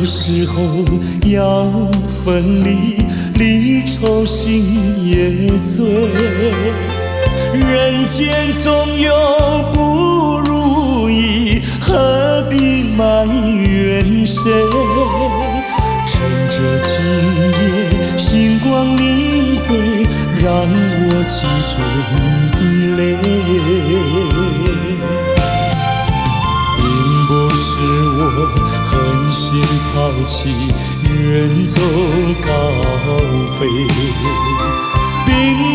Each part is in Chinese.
时候要分离，离愁心也碎。人间总有不如意，何必埋怨谁？趁着今夜星光明辉，让我记住你的泪。并不是我狠心抛弃，远走高飞，并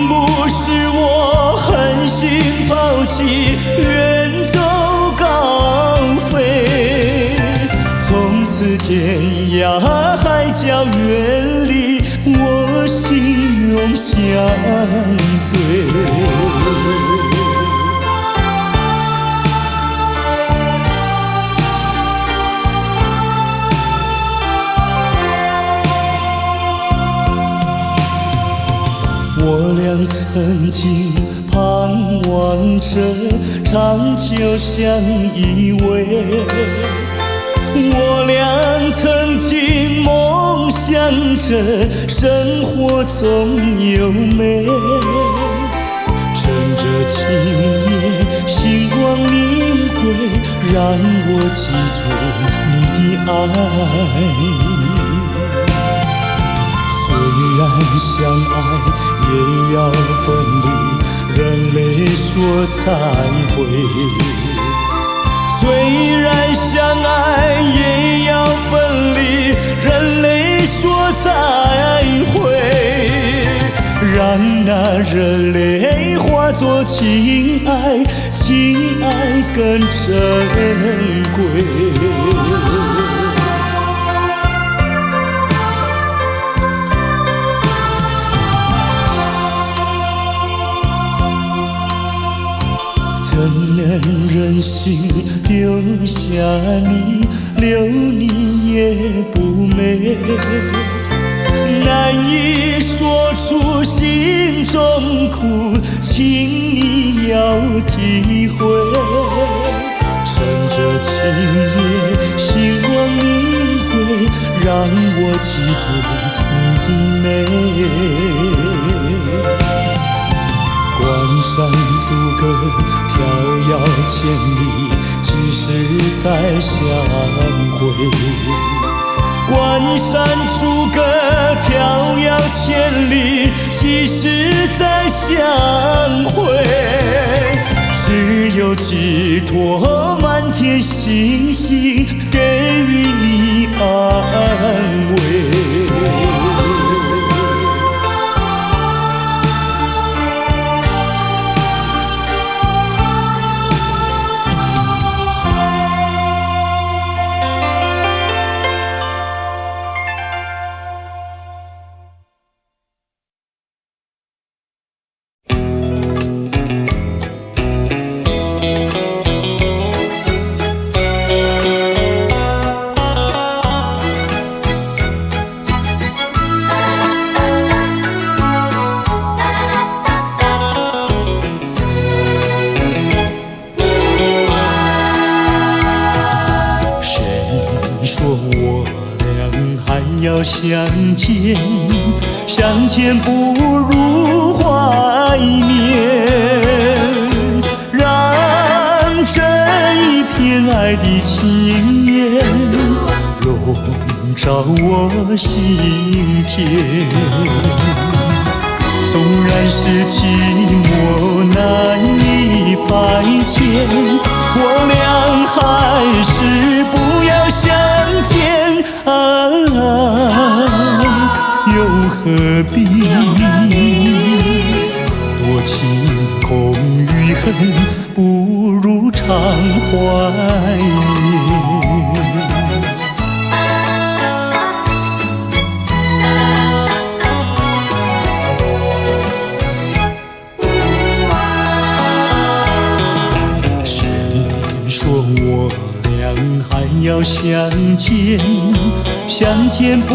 不是我狠心抛弃，远走高飞。从此天涯海角远离，我心永相随。我俩曾经盼望着长久相依偎，我俩曾经梦想着生活总有美。趁着今夜星光明辉，让我记住你的爱。虽然相爱也要分离，人泪说再会。虽然相爱也要分离，人泪说再会。让那热泪化作情爱，情爱更珍贵。怎能忍心丢下你，留你也不美。难以说出心中苦，请你要体会。趁着今夜星光明辉，让我记住你的美。关山阻隔，迢遥千里，几时再相会？关山阻隔，迢遥千里，几时再相会？只有寄托满天星星，给予你安慰。相见，相见不如怀念，让这一片爱的情缘笼罩我心田。纵然是寂寞难以排遣，我俩还是不要相见又何必多情空与恨，不如常怀念。谁说我俩还要相见？相见不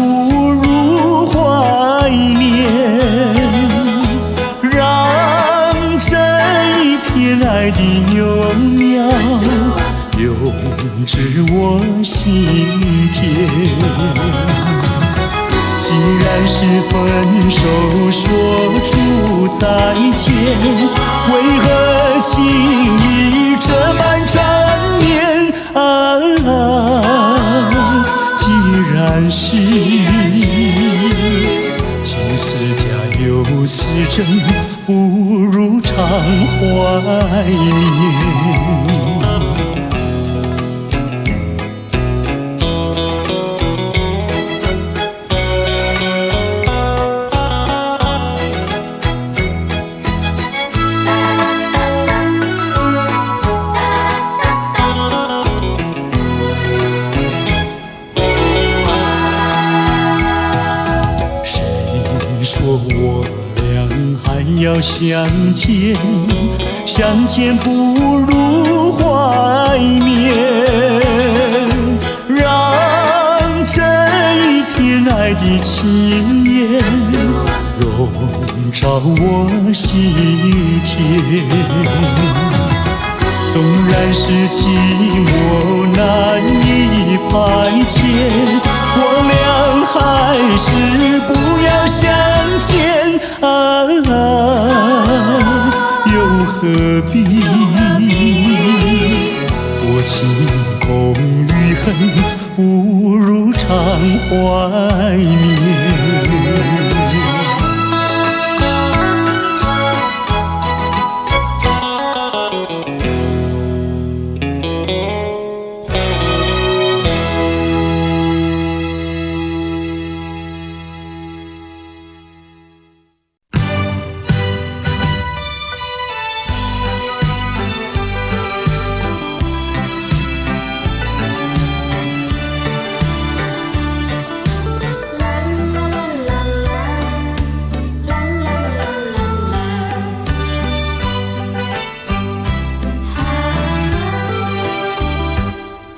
如怀念，让这一片爱的幼苗笼知我心田。既然是分手，说出再见，为何情意这般缠绵？既然是情是假又是真，不如常怀念。说我俩还要相见，相见不如怀缅，让这一片爱的情缘笼罩我心田。纵然是寂寞难以排遣，我俩还是不要相见，又何必多情空余恨，不如常怀念。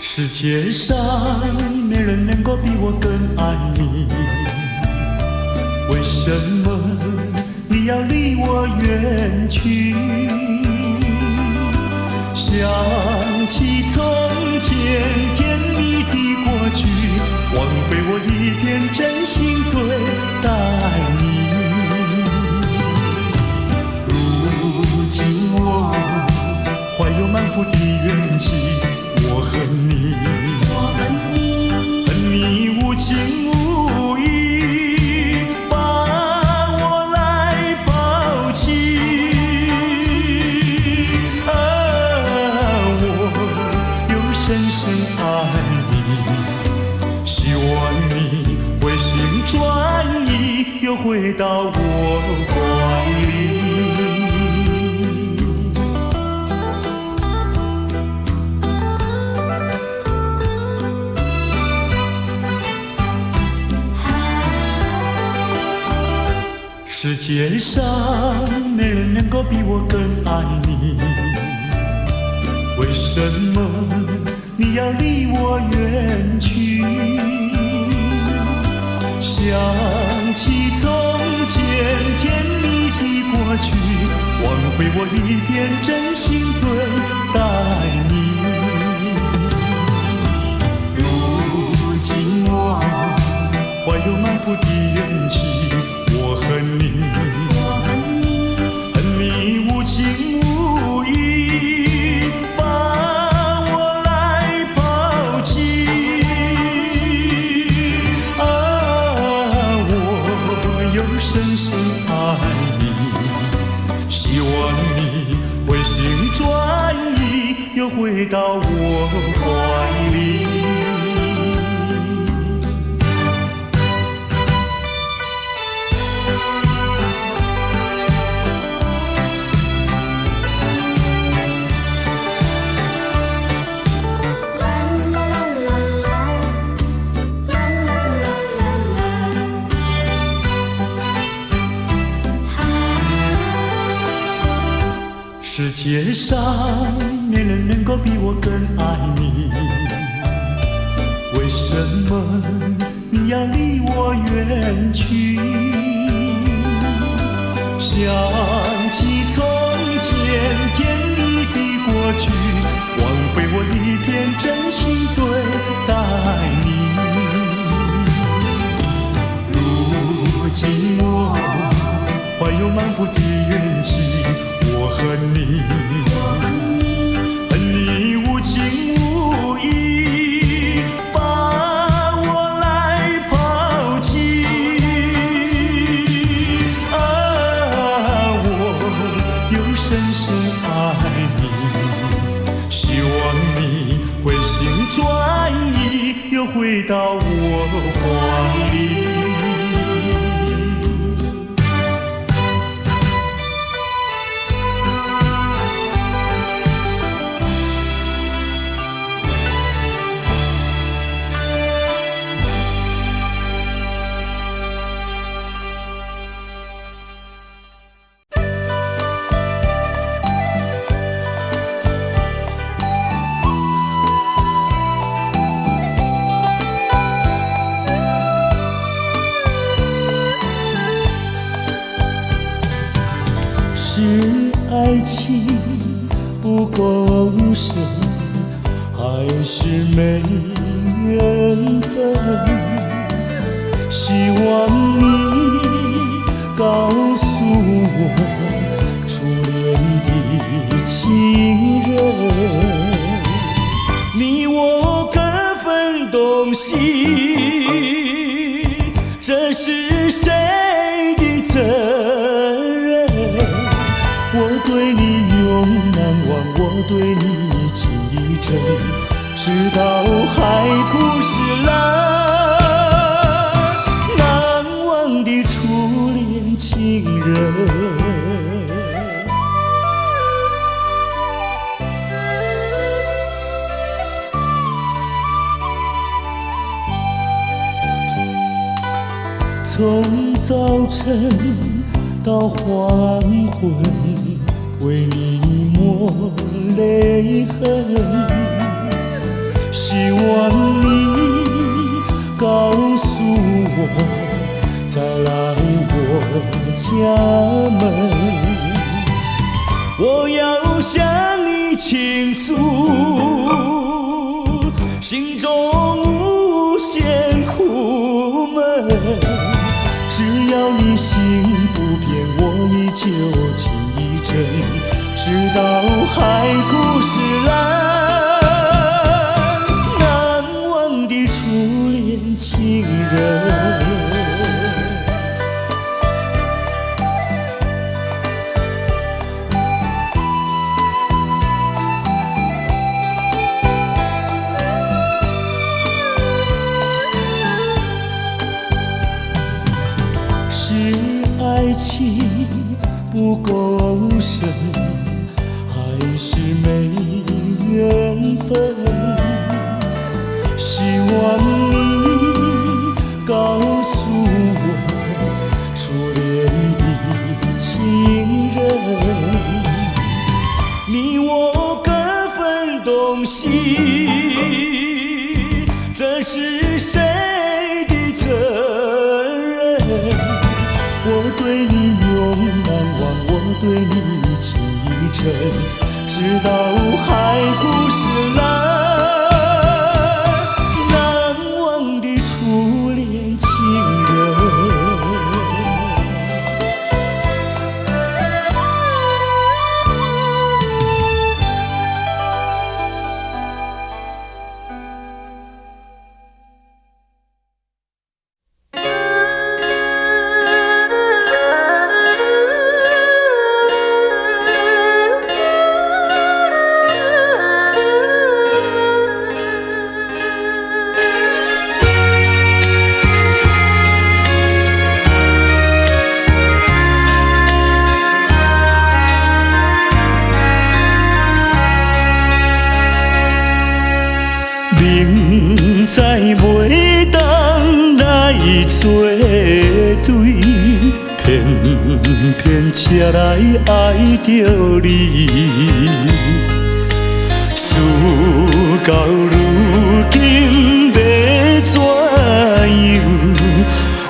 世界上没人能够比我更爱你，为什么你要离我远去？想起从前甜蜜的过去，枉费我一片真心对待你。如今我怀有满腹的怨气，我恨你，恨你无情无义，把我来抛弃。我又深深爱你，希望你回心转意，又回到我怀里。世界上没人能够比我更爱你，为什么你要离我远去？想起从前甜蜜的过去，枉费我一片真心对待你。如今我怀有满腹的怨气，我恨你，恨你无情无义，把我来抛弃。我又深深爱你，希望你回心转意，又回到我怀里。世界上没人能够比我更爱你，为什么你要离我远去？想起从前甜蜜的过去，枉费我一片真心对待你。如今我怀有满腹的怨气，我恨你，恨你无情无义，把我来抛弃。我又深深爱你，希望你回心转意，又回到我怀里。是爱情不够深，还是没缘分？希望你告诉我，初恋的情人，你我各分东西，这是谁的责任？我对你永难忘，我对你情意真，直到海枯石烂，难忘的初恋情人。从早晨到黄昏，为你抹泪痕，希望你告诉我，再来我家门，我要向你倾诉心中无限苦闷，只要你心不变，我依旧情意真，直到海枯石烂，难忘的初恋情人。是爱情不够深，还是没缘分？希望你告诉我，初恋的情人，你我各分东西，这是谁的责任？我对你永难忘，我对你情意真，直到海枯石烂，难忘的初恋情人。明知袂当来作对，偏偏才来爱着你。事到如今要怎样？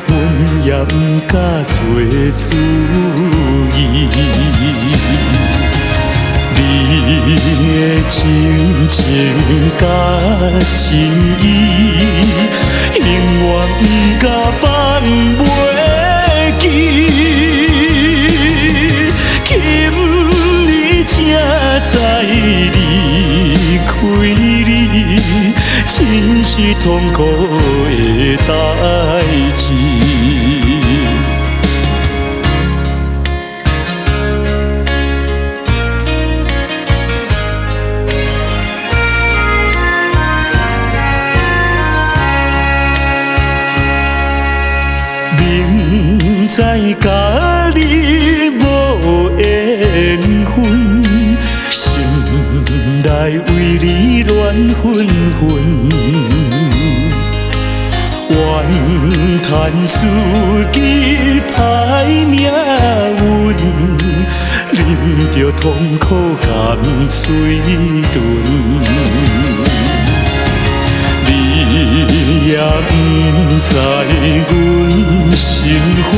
阮也不敢做主意。你的亲情甲情义，永远不甲放袂记。今日才知离开你，真是痛苦的代志。明知甲你无缘分，心内为你乱纷纷，怨叹自己歹命运，忍着痛苦甘嘴唇。你也不知阮身份，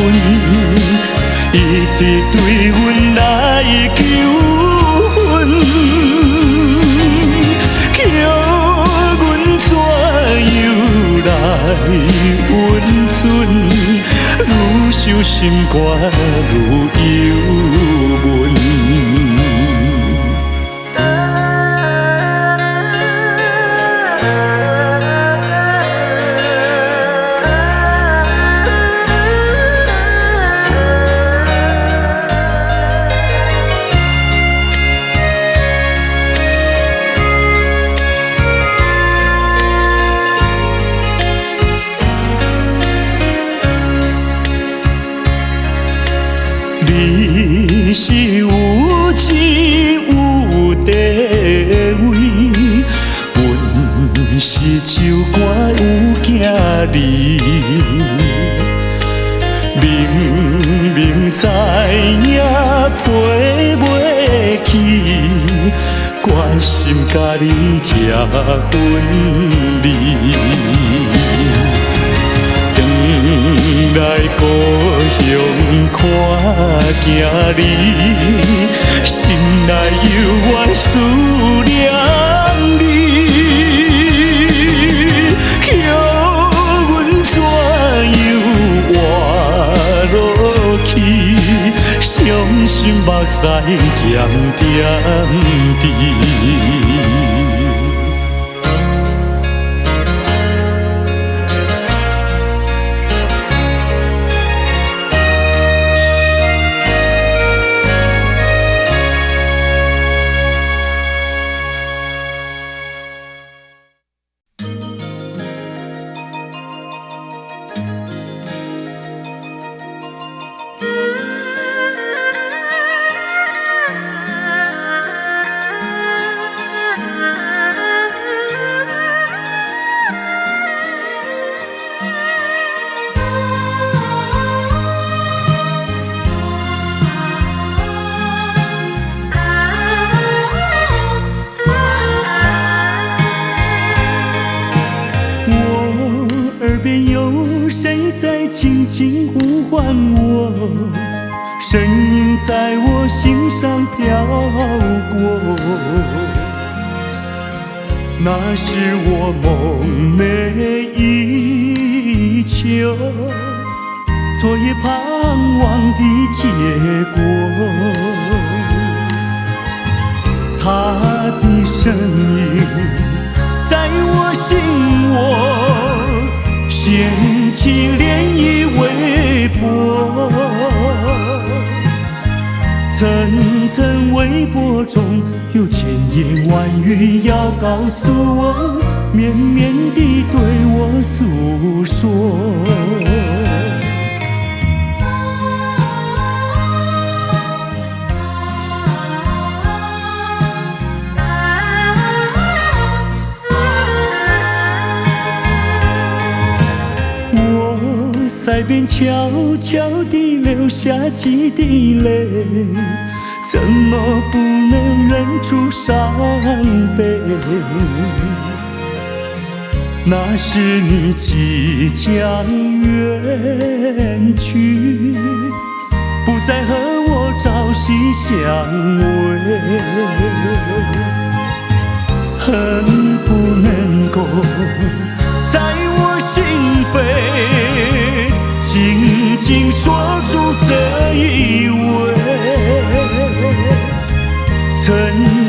一直对阮来求婚，叫阮怎样来温存？愈想心肝愈忧闷。你是有钱有地位，阮是酒馆有囝儿，明明知影陪袂起，决心甲你拆分离。回来故乡看囝儿，心内犹原思念你，叫阮怎样活落去？伤心目屎咸点滴。轻轻呼唤我，身影在我心上飘过。那是我梦寐以求，昨夜盼望的结果。他的身影在我心窝，掀起涟漪微波，层层微波中有千言万语要告诉我，绵绵地对我诉说。在边悄悄地流下几滴泪，怎么不能忍住伤悲？那是你即将远去，不再和我朝夕相偎。恨不能够在我心扉紧紧锁住这一位。曾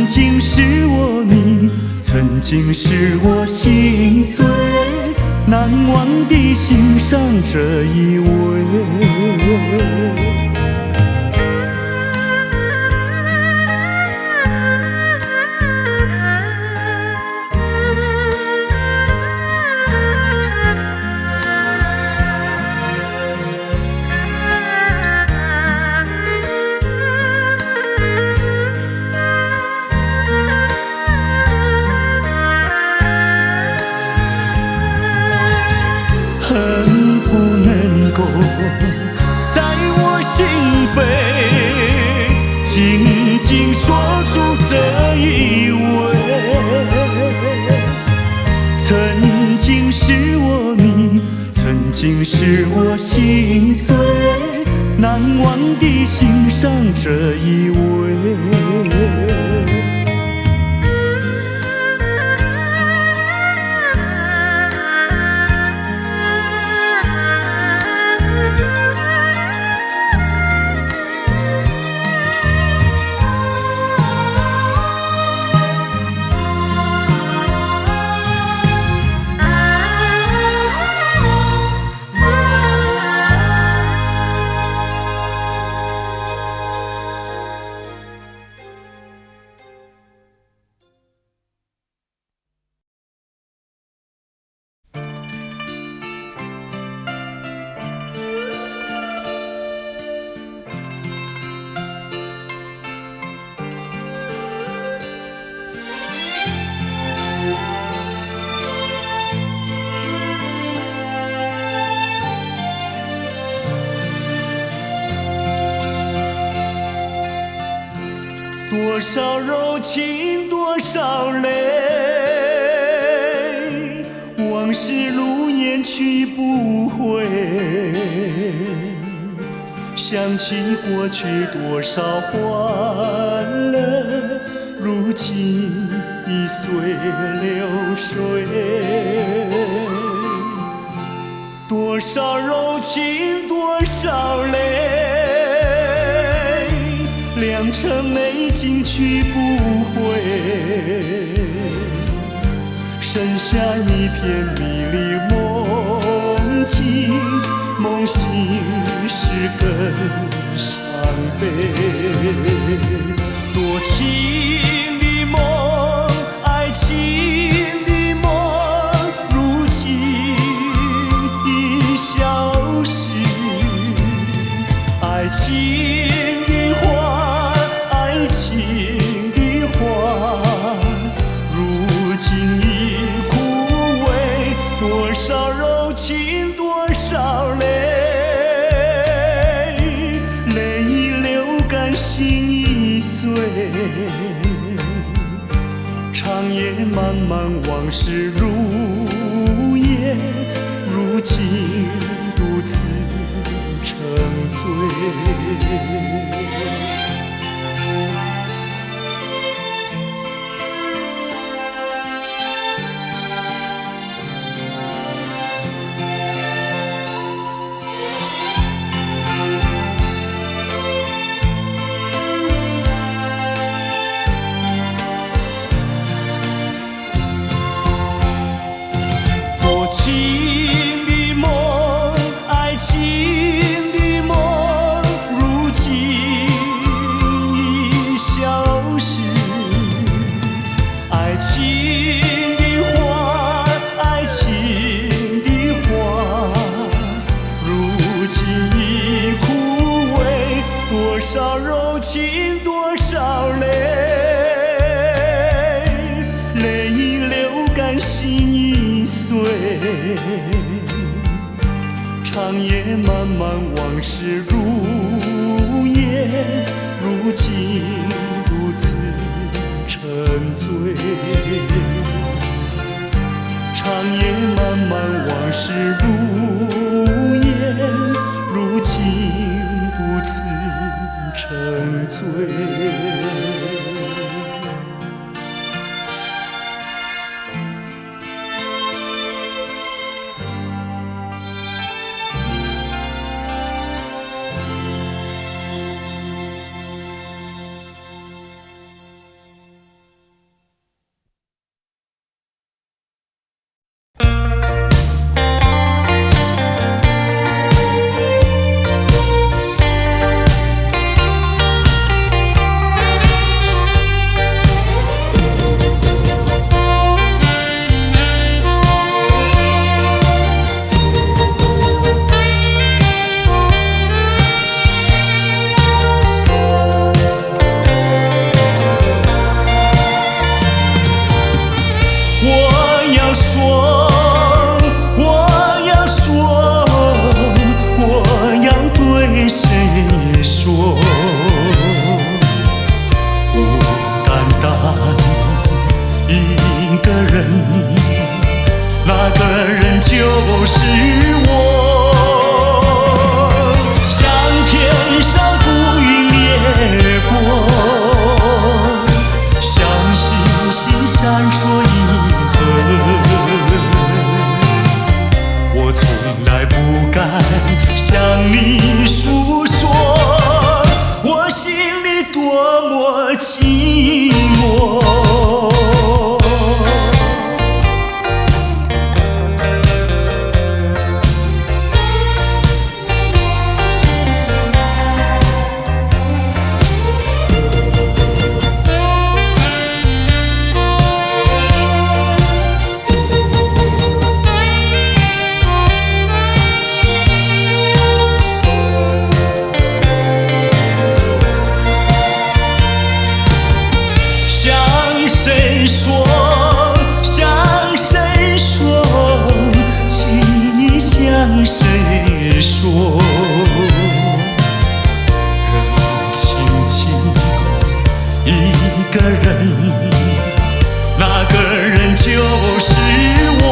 经是我你，曾经是我心碎，难忘地欣赏这一位。恨不能够在我心扉紧紧锁住这一位。曾经是我你，曾经是我心碎，难忘地欣赏这一位。多少柔情多少泪，往事如烟去不回。想起过去多少欢乐，如今已随流水。多少柔情多少泪，良辰美景去不回，剩下一片迷离梦境，梦醒时更伤悲。多情的梦，爱情的梦，如今已消失。爱情的花，爱情的花，如今已枯萎。多少柔情多少泪，泪已流干心已碎。长夜漫漫往事如烟，如今独自沉醉。多情的梦，爱情的梦，如今已消失。爱情的花，爱情的花，如今已枯萎。多少柔情多少泪，泪已流干心已碎。长夜漫漫往事如烟，如今独自沉醉。长夜漫漫往事如烟，如今独自沉醉。你诉说，我心里多么寂寞。谁说人轻轻一个人，那个人就是我。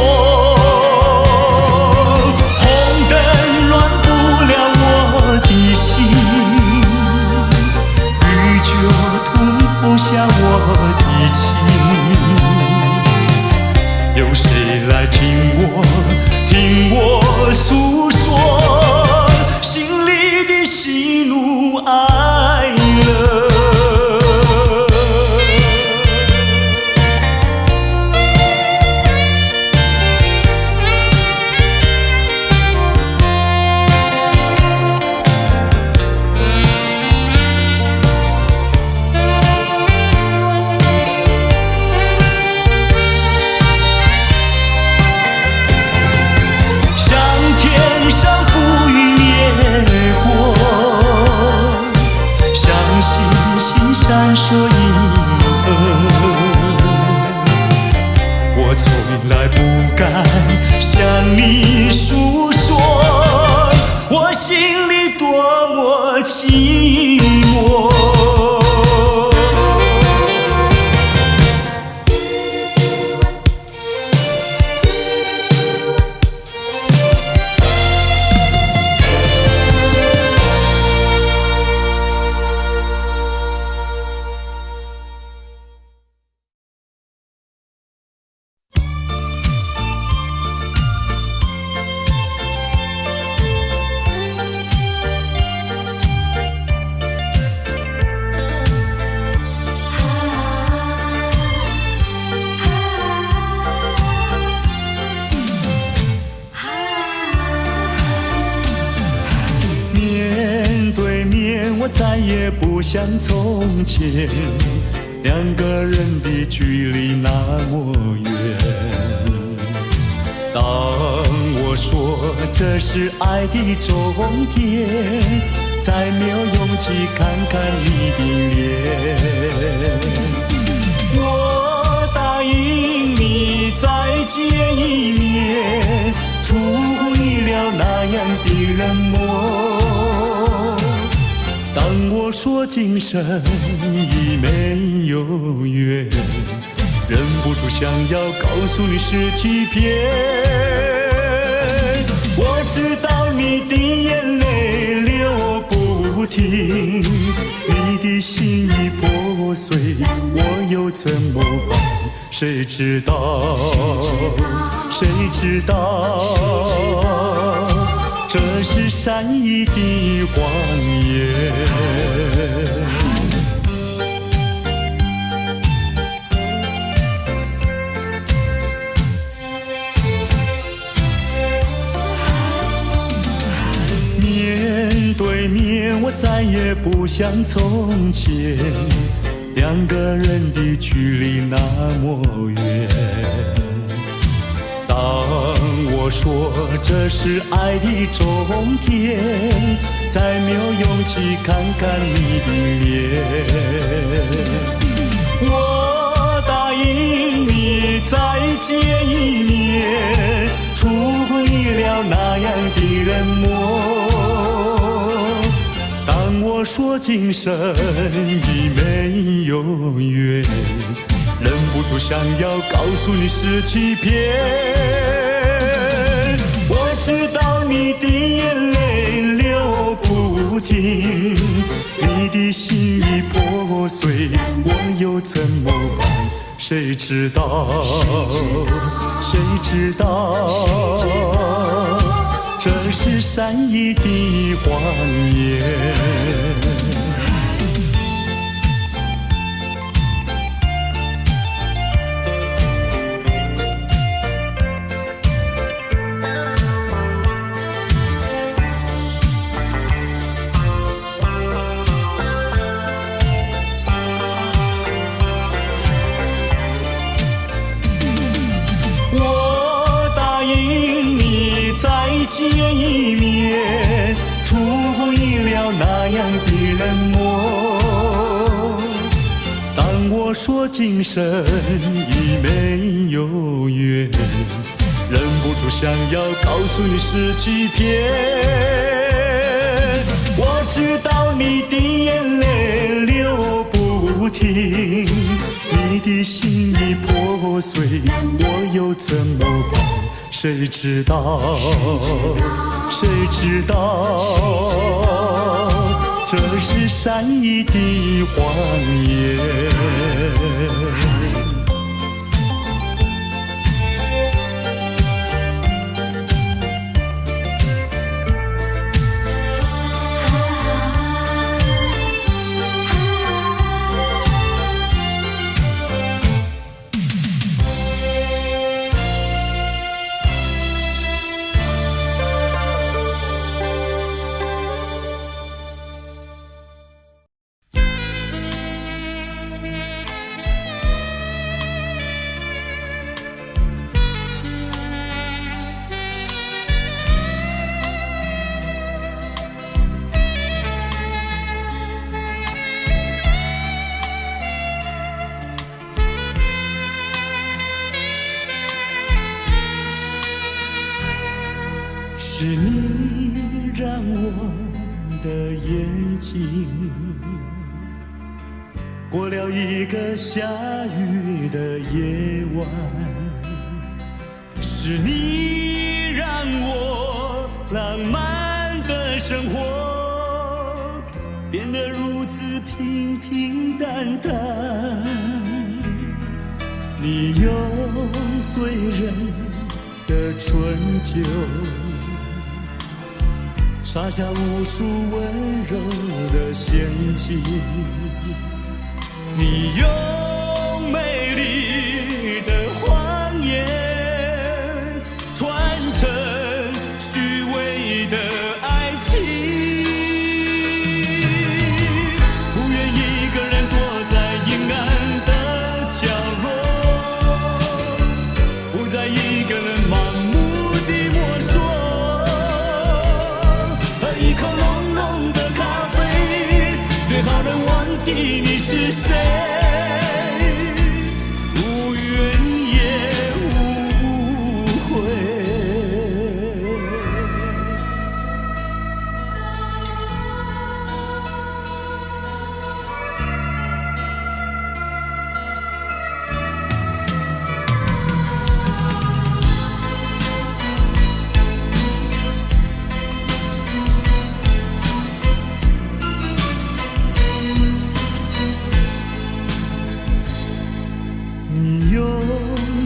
红灯乱不了我的心，雨就吞不下我的情。有谁来听我诉说心里的喜怒哀乐？闪烁银河，我从来不敢向你诉说，我心里多么寂寞。我再也不像从前，两个人的距离那么远。当我说这是爱的终点，再没有勇气看看你的脸。我答应你再见一面，出乎意料那样的冷漠。当我说今生已没有缘，忍不住想要告诉你是欺骗。我知道你的眼泪流不停，你的心已破碎，我又怎么办？谁知道？谁知道？这是善意的谎言。面对面，我再也不像从前，两个人的距离那么远。当我说这是爱的终点，再没有勇气看看你的脸。我答应你再见一面，出乎意料那样的冷漠。当我说今生已没有缘，忍不住想要告诉你是欺骗。我知道你的眼泪流不停，你的心已破碎，我又怎么办？谁知道？谁知道？这是善意的谎言。见一面，出乎意料那样的冷漠。当我说今生已没有缘，忍不住想要告诉你是欺骗。我知道你的眼泪流不停，你的心已破碎，我又怎么办？谁知道，谁知道，这是善意的谎言。是你让我的眼睛过了一个下雨的夜晚，是你让我浪漫的生活变得如此平平淡淡。你用醉人的春酒撒下无数温柔的陷阱，你用美丽的谎言传成虚伪的爱情，不愿一个人躲在阴暗的角落，不再一个人盲目地摸索，一口浓浓的咖啡，最好能忘记你是谁，无怨也无悔。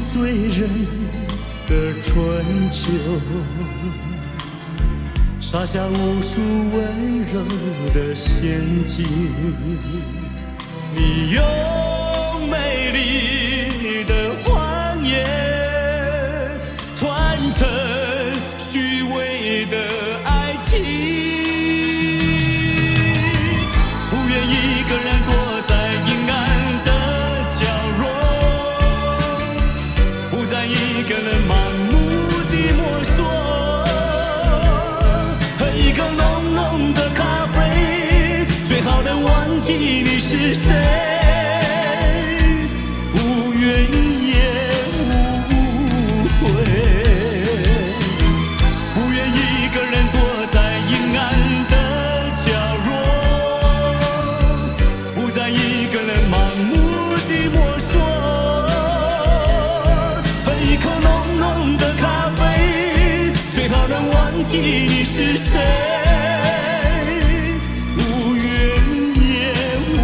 醉人的春秋撒下无数温柔的陷阱，你用美丽的谎言传成虚伪的爱情，不愿一个人躲在阴暗的角落，一个人盲目地摸索，喝一口浓浓的咖啡，最好能忘记你是谁，无怨也无悔。不愿一个人躲在阴暗的角落，不再一个人盲目地摸索，一口浓浓的咖啡，最好能忘记你是谁，无怨也无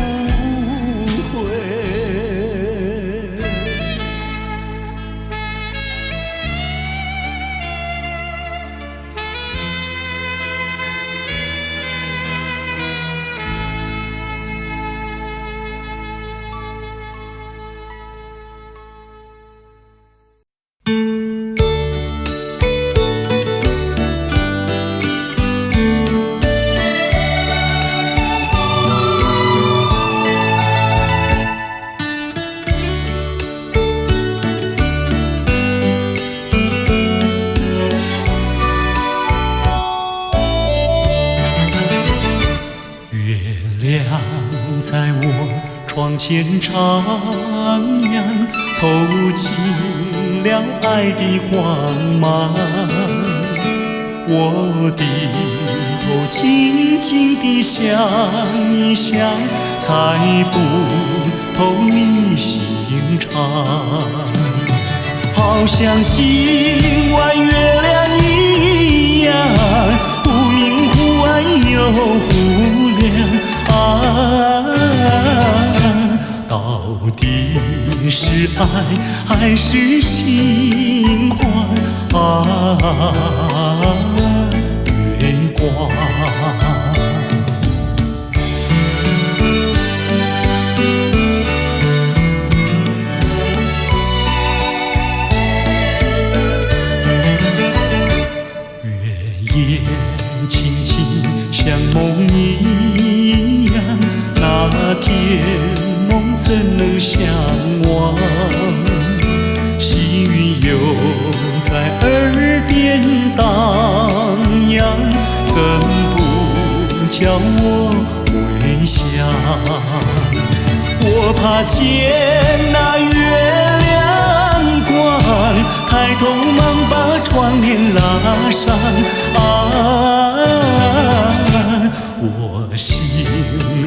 亮在我窗前徜徉，透进了爱的光芒。我低头静静地想一想，猜不透你心肠。好像今晚月亮一样，忽明忽暗又忽亮啊，到底是爱还是心慌啊？月光。夜轻轻像梦一样，那天梦怎能相忘？细雨又在耳边荡漾，怎不叫我回想？我怕见那月亮光，抬头忙把窗帘拉上啊，我心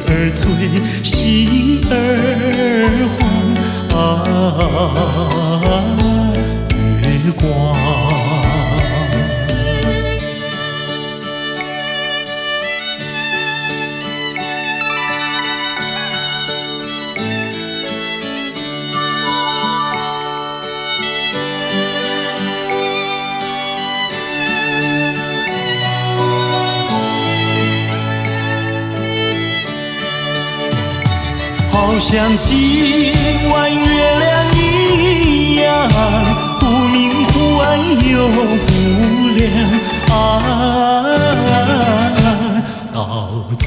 儿醉，心儿慌啊，月光。好像今晚月亮一样，忽明忽暗又忽亮啊，到底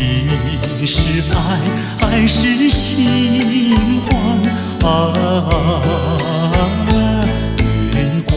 是爱还是心慌啊？月光。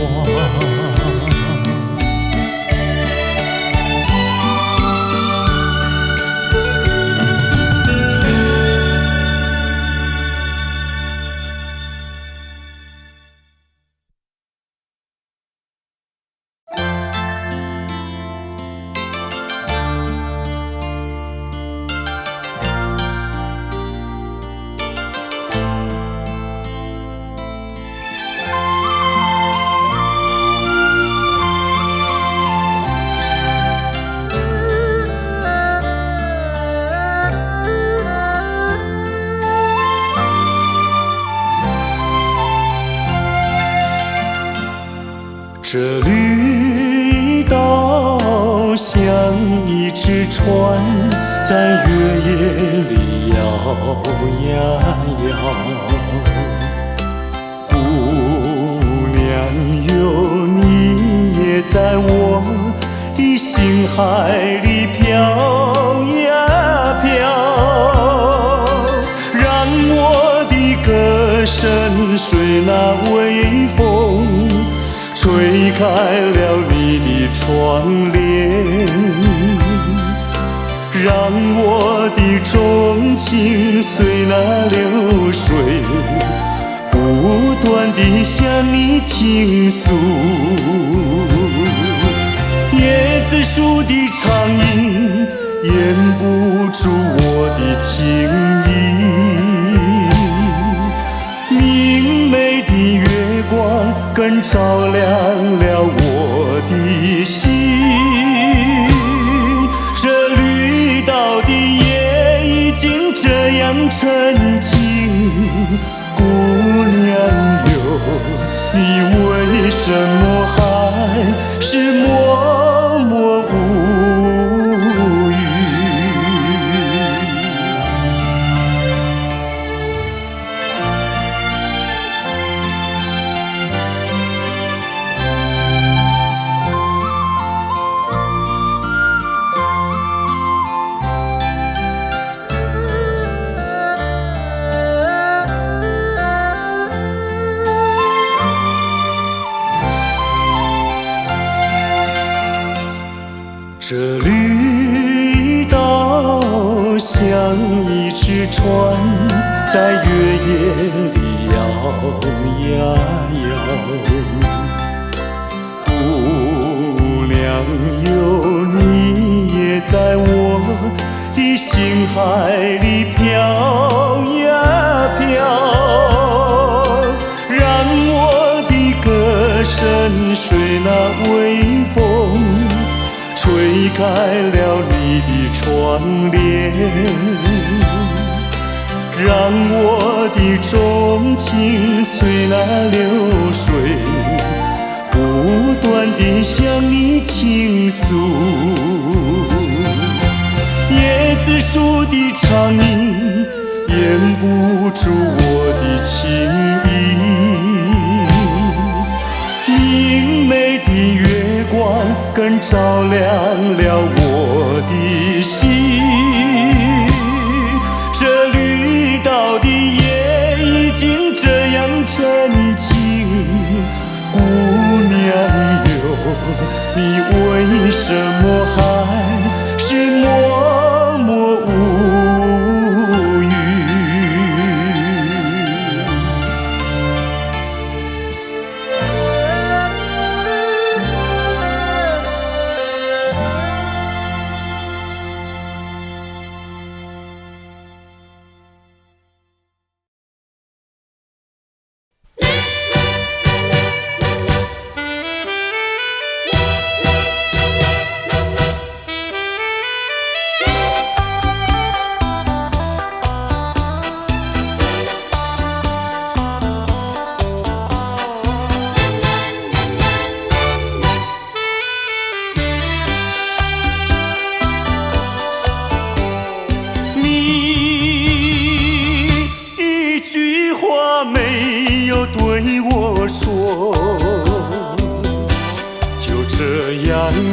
这绿岛像一只船，在月夜里摇呀摇。姑娘哟，你也在我的心海里飘呀飘，让我的歌声随那微风吹开了你的窗帘，让我的钟情随那流水不断地向你倾诉。椰子树的长影掩不住我的情意，明媚的月光更照亮了我的心。这绿岛的夜已经这样沉静，姑娘哟，你为什么还是默默无语？像一只船，在月夜里摇呀摇。姑娘哟，你也在我的心海里飘呀飘，让我的歌声随那微风吹开了你的窗帘，让我的钟情随那流水不断地向你倾诉。椰子树的长影掩不住我的情意，明媚的月光更照亮了我的心。这绿岛的夜已经这样沉静，姑娘哟，你为什么还是默默无语？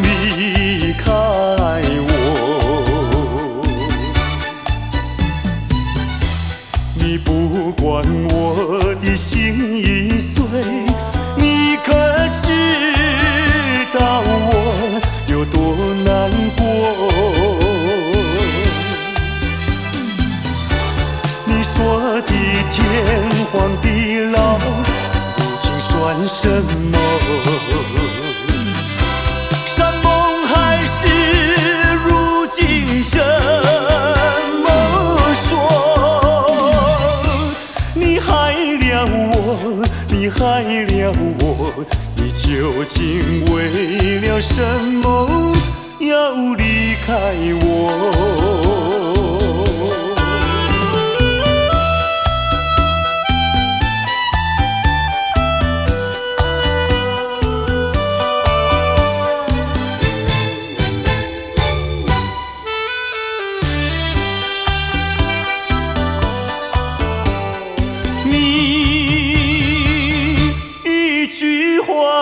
离开我，你不管我的心已碎，你可知道我有多难过？你说的天荒地老，如今算什么？山盟海誓，如今怎么说？你害了我，你害了我，你究竟为了什么要离开我？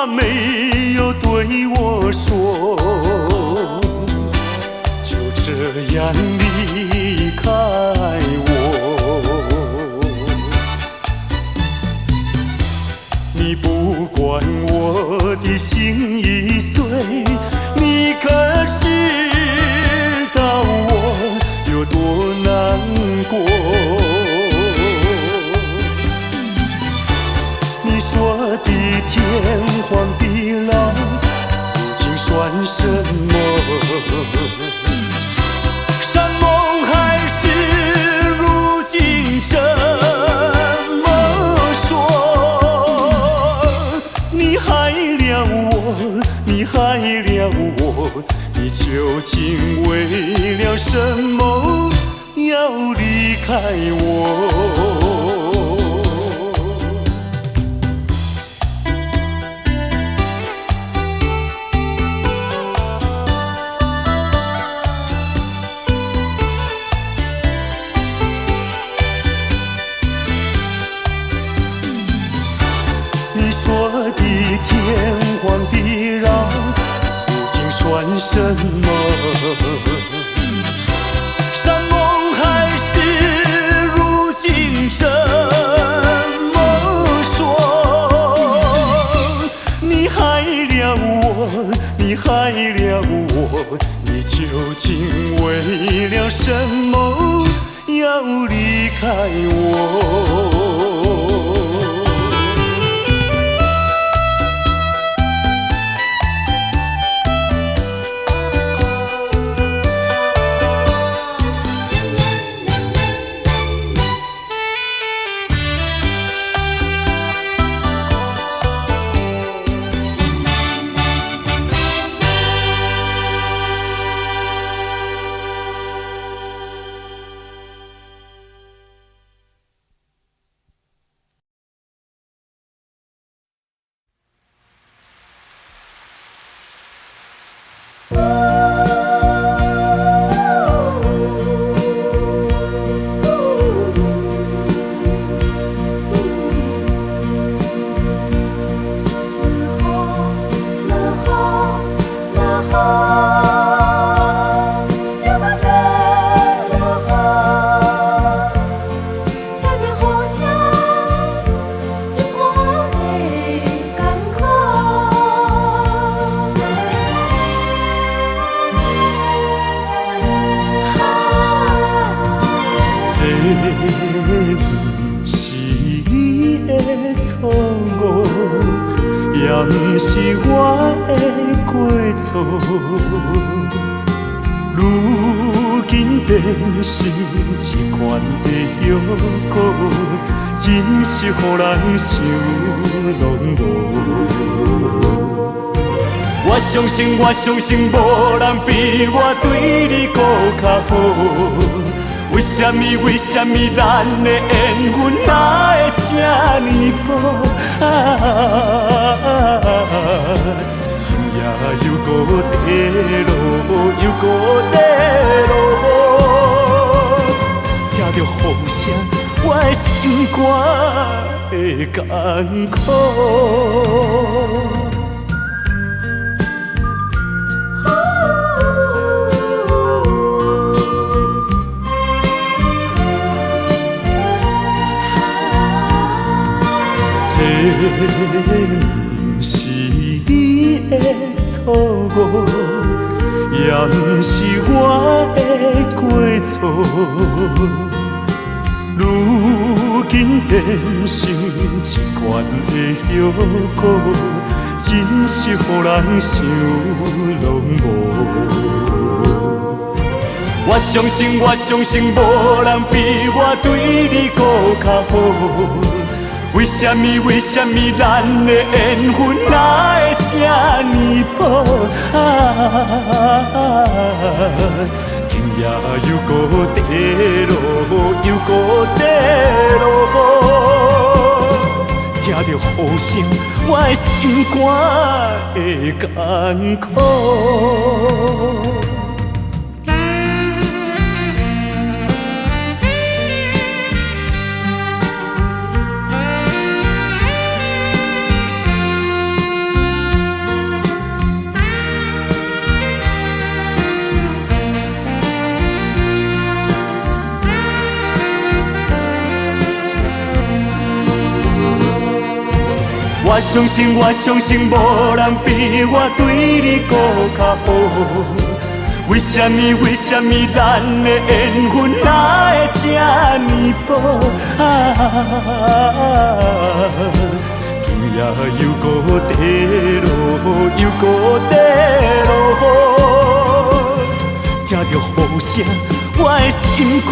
没有对我说，就这样离开我。你不管我的心已碎，你可知道我有多难过？你说的天荒地老，如今算什么？山盟海誓，如今怎么说？你害了我，你害了我，你究竟为了什么要离开我？你说的天荒地老，如今算什么？山盟海誓，如今怎么说？你害了我，你害了我，你究竟为了什么离开我。如今变成一款的忧苦，真是予人想拢无。我相信，无人比我对你搁较好。为什么咱的缘分哪会这呢薄？又搁地落，又搁地落，听着雨声，我的心肝会艰苦。不是你的错误，也不是我的过错。如今变成一款的忧苦，真是予人想拢无。我相信，无人比我对你搁较好。为什么咱的缘分哪会这呢薄？今夜又搁地落，又搁地落，听着雨声，我的心肝会艰苦。我相信，无人比我对你搁较好。为什么咱的缘分哪会这呢薄？今夜又搁地落，又搁地落，听着雨声，我的心肝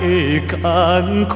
会艰苦。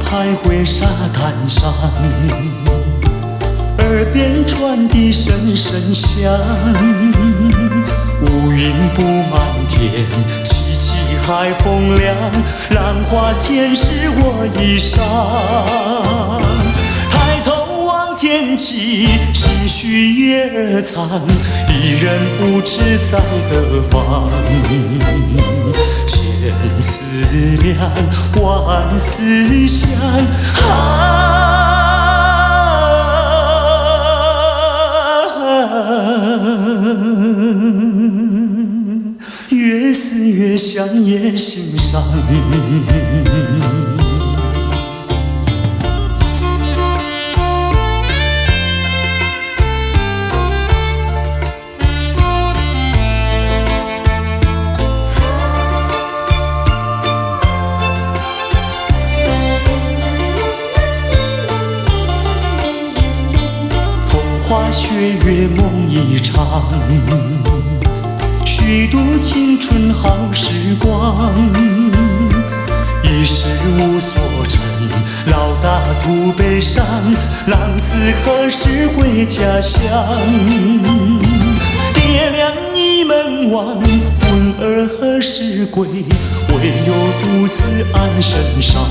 徘徊沙滩上，耳边传的声声响。云布满天，凄凄海风凉，浪花溅湿我衣裳。抬头望天际，心绪也藏，一人不知在何方。千思量，万思想，越思越想也心伤。风花雪月梦一场，虚度青春好时光。一时无所成，老大徒悲伤，浪子何时回家乡？爹娘倚门望，问儿何时归？唯有独自安身上。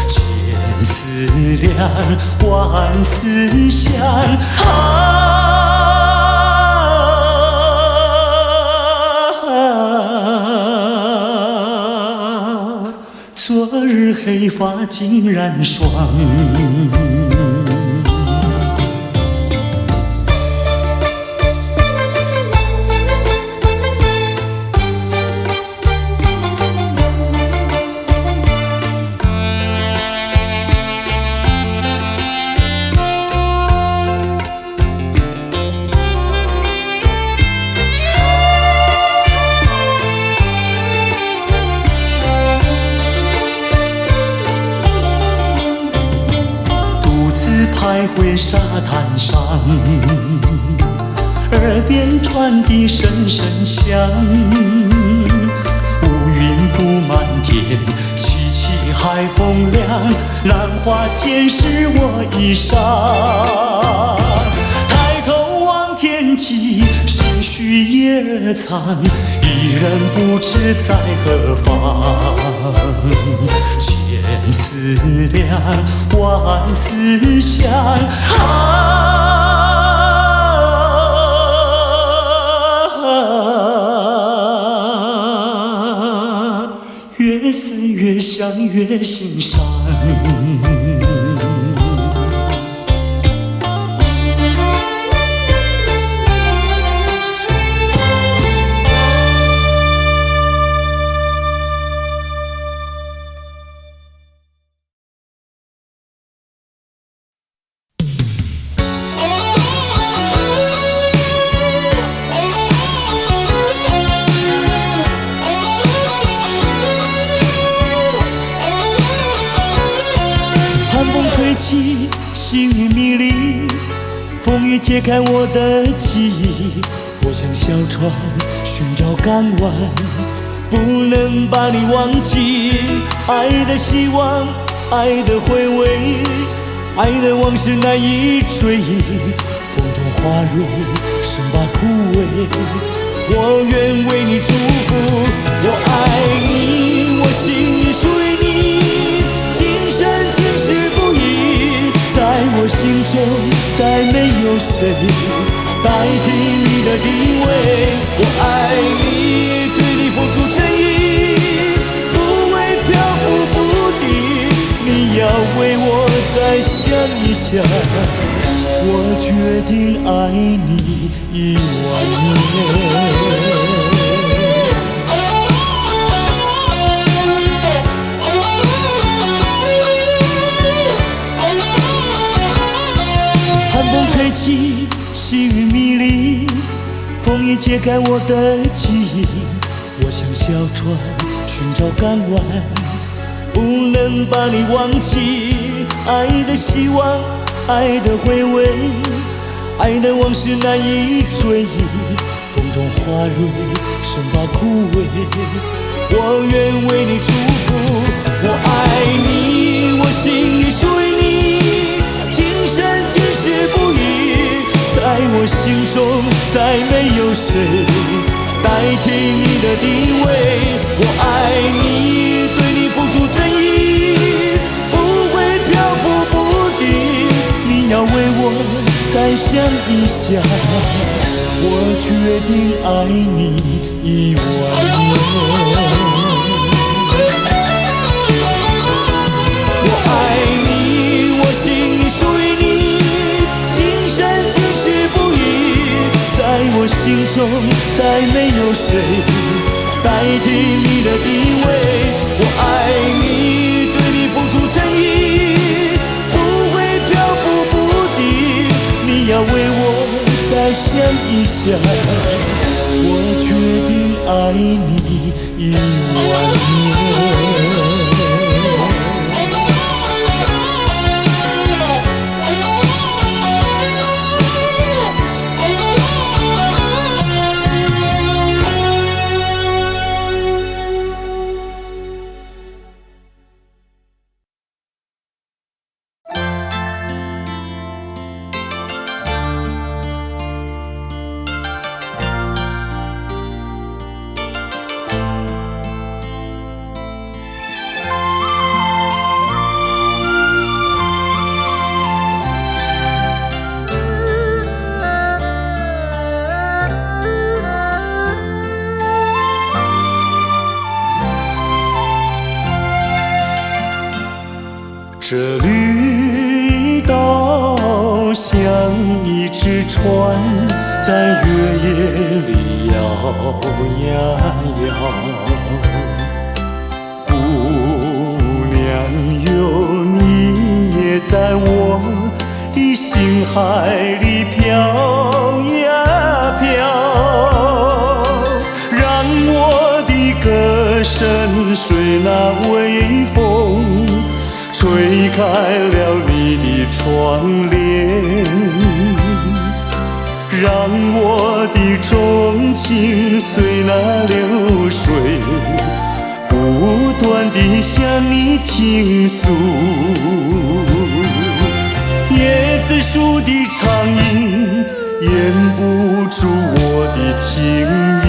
千思量，万思想，昨日黑发竟然霜。徘徊沙滩上，耳边传递声声响。乌云布满天，凄凄海风凉，浪花溅湿我衣裳。抬头望天际，心绪也藏，一人不知在何方。千思量，万思想，越思越想越心伤。寒风吹起，细雨迷离，风雨揭开我的记忆。我像小船寻找港湾，不能把你忘记。爱的希望，爱的回味，爱的往事难以追忆。风中花蕊生把枯萎，我愿为你祝福。我爱你，我心里属于你，今生今世不移。在我心中再没有谁代替你的地位。我爱你，对你付出真意，不为漂浮不定。你要为我再想一想，我决定爱你10000年。寒风吹起，细雨迷离，风雨揭开我的记忆。我像小船寻找港湾，不能把你忘记。爱的希望，爱的回味，爱的往事难以追忆。风中花蕊生把枯萎，我愿为你祝福。我爱你，我心里属于你，今生今世不渝。在我心中再没有谁代替你的地位。我爱你，对你付出真意，不会漂浮不定。你要为我再想一想，我决定爱你10000年。我爱你，我心里属于你，今生今世不移。在我心中再没有谁代替你的地位。我爱你，对你付出真意，不会漂浮不定。你要为我再想一想，我决定爱你10000年。这绿岛像一只船，在月夜里摇呀摇。姑娘哟，你也在我的心海里飘呀飘，让我的歌声随那微风吹开了你的窗帘，让我的钟情随那流水不断地向你倾诉。椰子树的长影掩不住我的情意，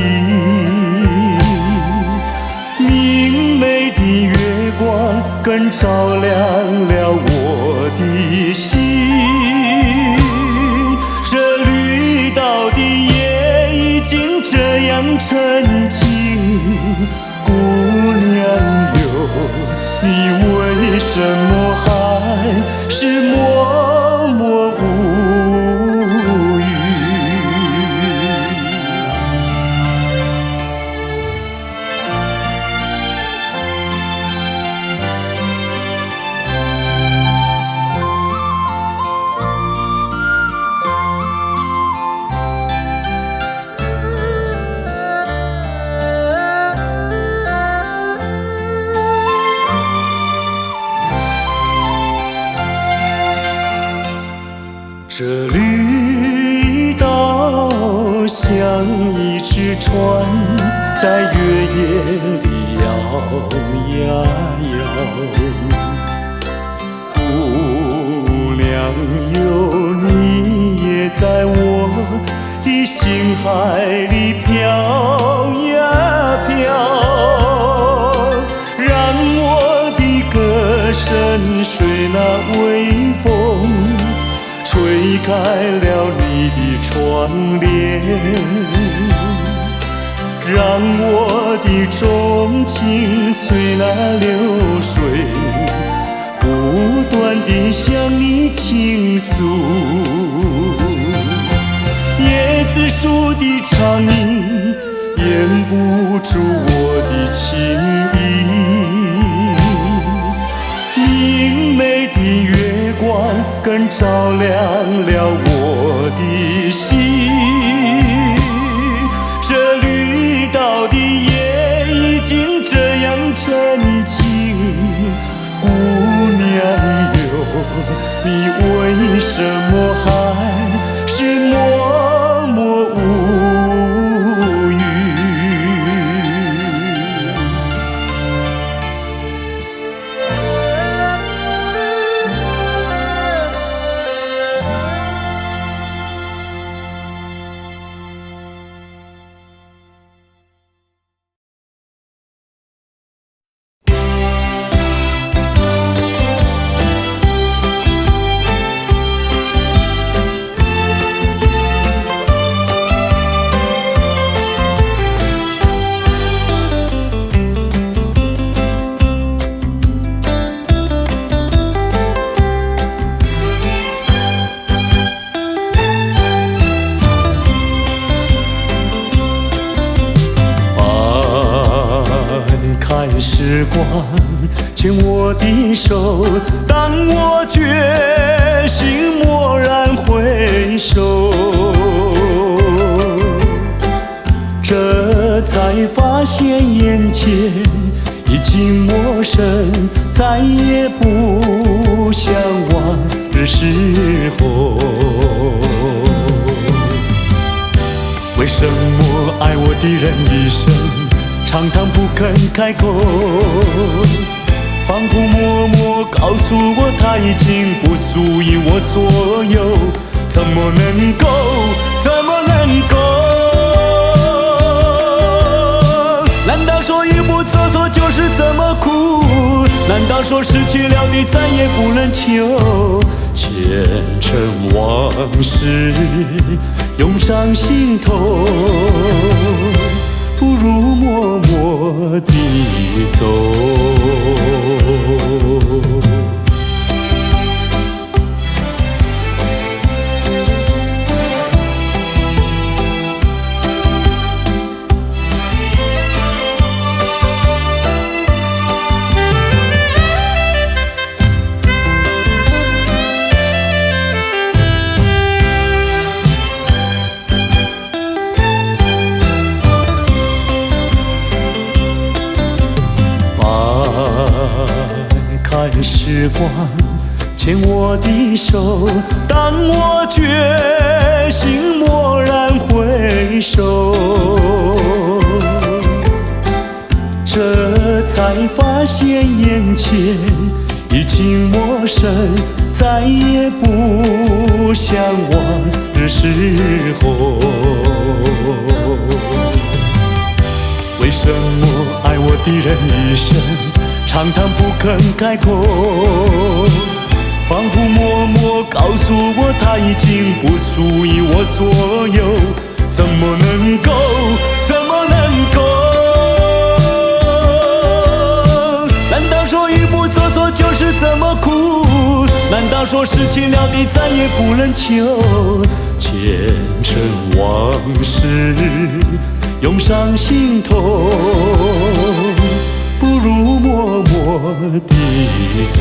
明媚的月光更照亮了我的心。这绿岛的夜已经这样沉静，姑娘哟，你为什么还是默默无语？这绿岛像一只船，在月夜里摇呀摇。姑娘哟，你也在我的心海里飘呀飘，让我的歌声随那微风吹开了你的窗帘，让我的钟情随那流水不断地向你倾诉。椰子树的长影掩不住我的情意，明媚的月光更照亮了我的心。这绿岛的夜已经这样沉静，姑娘哟，你为什么还是默默无语？看时光牵我的手，当我决心蓦然回首，这才发现眼前已经陌生，再也不像往日时候。为什么爱我的人一生常常不肯开口？仿佛默默告诉我，他已经不属于我所有。怎么能够？怎么能够？难道说一步走错就是这么苦？难道说失去了你再也不能求？前尘往事涌上心头，不如默默地走。看时光牵我的手，当我决心蓦然回首，这才发现眼前已经陌生，再也不像往日时候。为什么爱我的人一生常常不肯开口？仿佛默默告诉我，他已经不属于我所有。怎么能够？怎么能够？难道说一步走错就是这么苦？难道说失去了你再也不能求？前尘往事涌上心头，不如默默地走。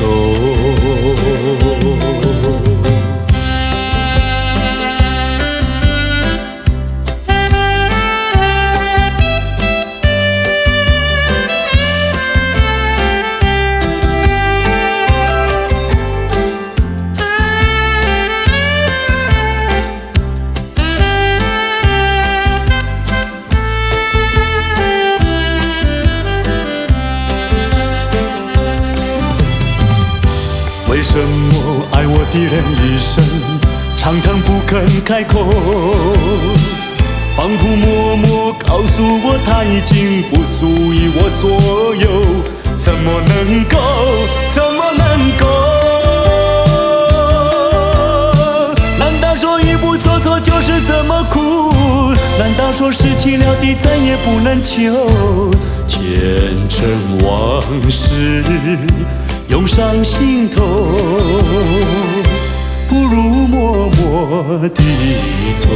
为什么爱我的人一生常常不肯开口？仿佛默默告诉我，他已经不属于我所有。怎么能够？怎么能够？难道说一步走错就是这么苦？难道说失去了你再也不能求？前尘往事涌上心头，不如默默地走。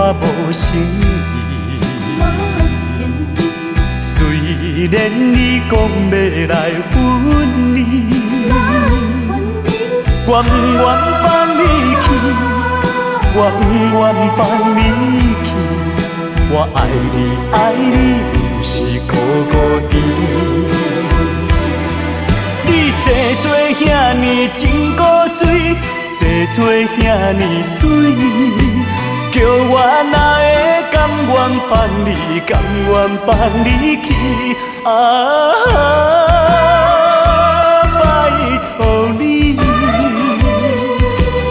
无心意，虽然你讲要来分离，我不愿放你去，我不愿放你去，我爱你爱你，有时孤孤单。你生做遐尼真古锥，生做遐尼水，叫我哪会甘愿放你，甘愿放你去拜托你，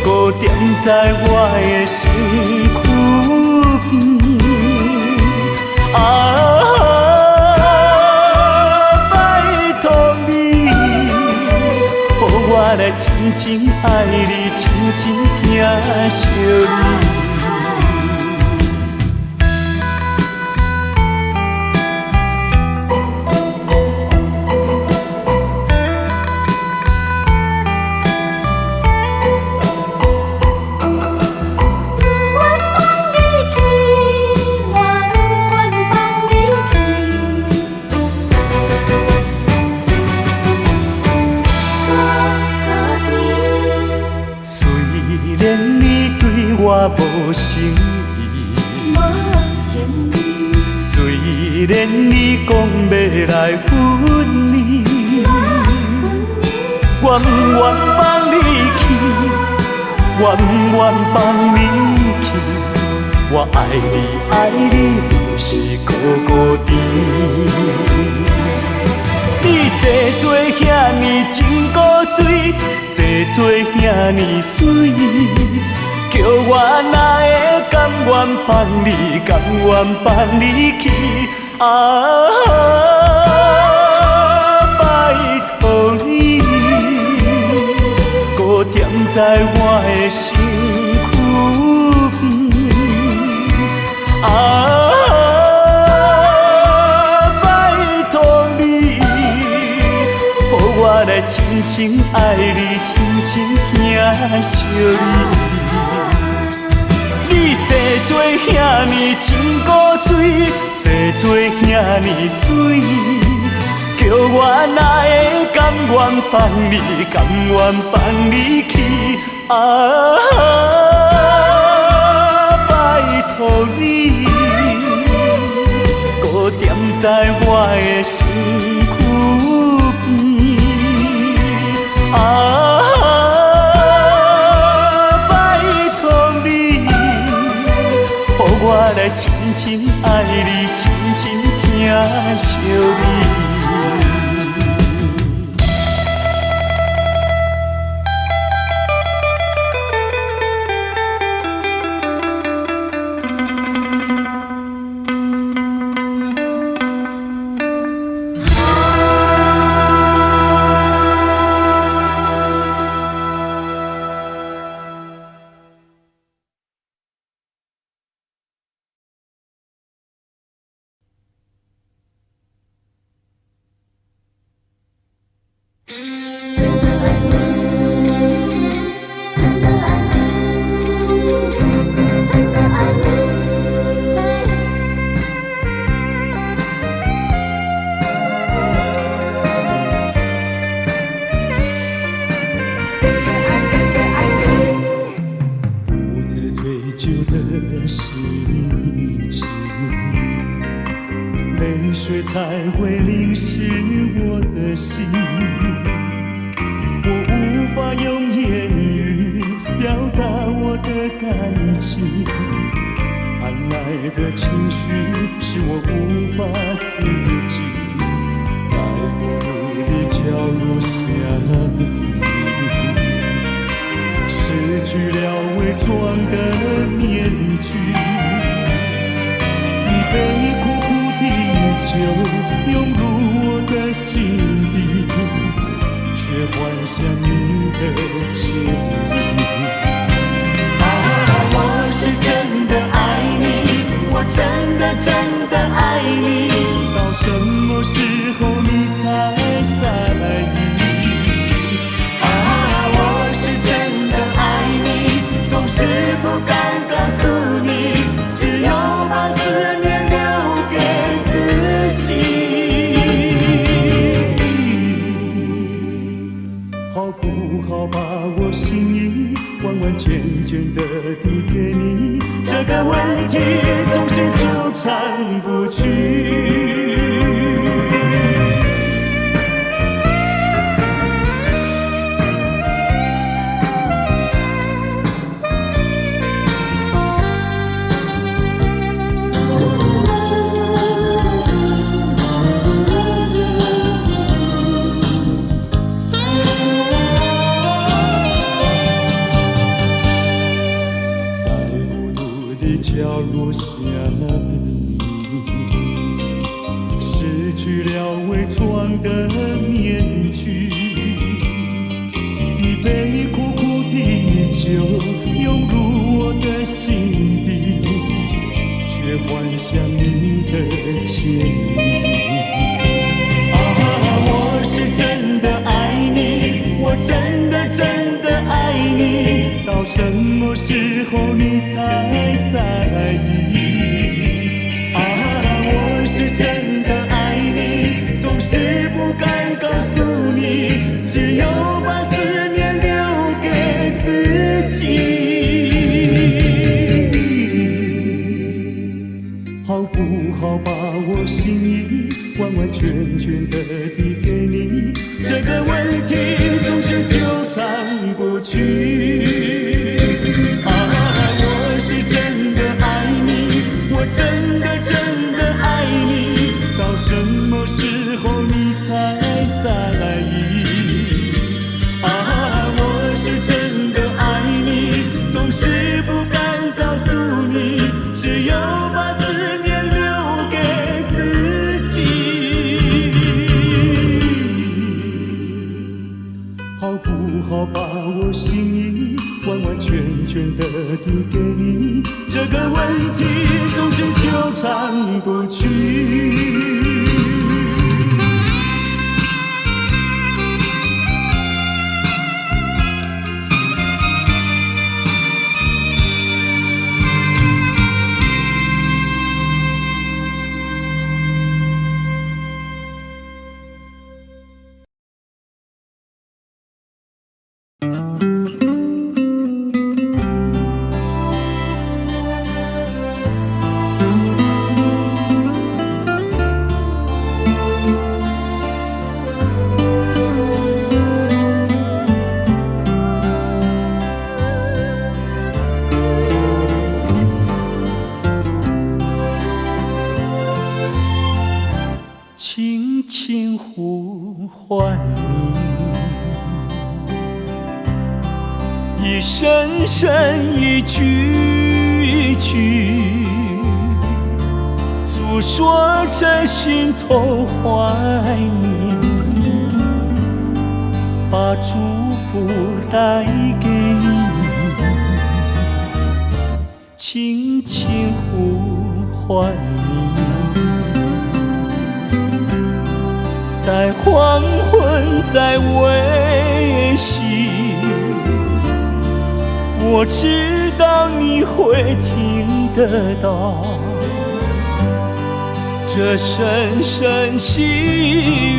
搁踮在我的身躯边。拜托你，予我来真真爱你，真真疼惜你。我无诚意，虽然你讲要来分你，我不愿放你去，我不愿放你去。我爱你爱你，有时孤孤单。你生做遐尼真古锥，生做遐尼水。叫我哪会甘愿放你，甘愿放你去拜托你，搁踮在我的身躯边拜托你，予我来真真爱你，真真疼惜你。你生做遐尼真古锥，生做遐尼水，叫我哪会甘愿放你，甘愿放你去拜托你，搁踮在我的身躯边我来真真爱你，真真疼惜你。泪水才会淋湿我的心，我无法用言语表达我的感情，按来的情绪使我无法自己，在孤独的角落想你，失去了伪装的面具，一杯苦苦的酒涌入我的心底，却幻想你的歉意。我是真的爱你，我真的真的爱你，到什么时候你才在意？我是真的爱你，总是不敢告诉你，只有把思念留给自己。好不好把我心意完完全全的递给你？这个问题总是纠缠不去。角落下你，失去了伪装的面具，一杯苦苦的酒涌入我的心底，却幻想你的歉意。啊，我是真的爱你，我真的真的爱你，到什么时候你才在意？啊，我是真的爱你，总是不敢告诉你，只有把思念留给自己。好不好把我心意完完全全的递给你？这个问题总是纠缠不去。啊，我是真的爱你，我真的真的爱你，到什么时候你才在意？啊，我是真的爱你，总是不敢告诉你，只有把思念留给自己。好不好把我心意完完全全的递给你？这个问题总是纠缠不去。轻轻呼唤你，一声声一句句，诉说着心头怀念，把祝福带给你，轻轻呼唤你。在黄昏，在微醺，我知道你会听得到这声声细语。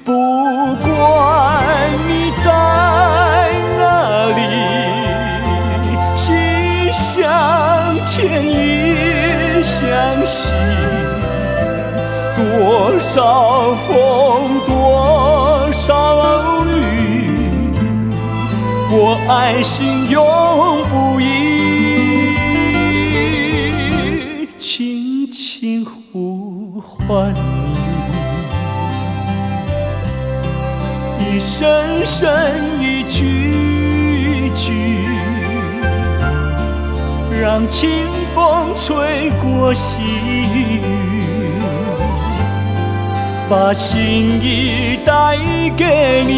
不管你在哪里，心相牵，意相系。多少风，多少雨，我爱心永不移。轻轻呼唤你，一声声一句句，让清风吹过细雨，把心意带给你。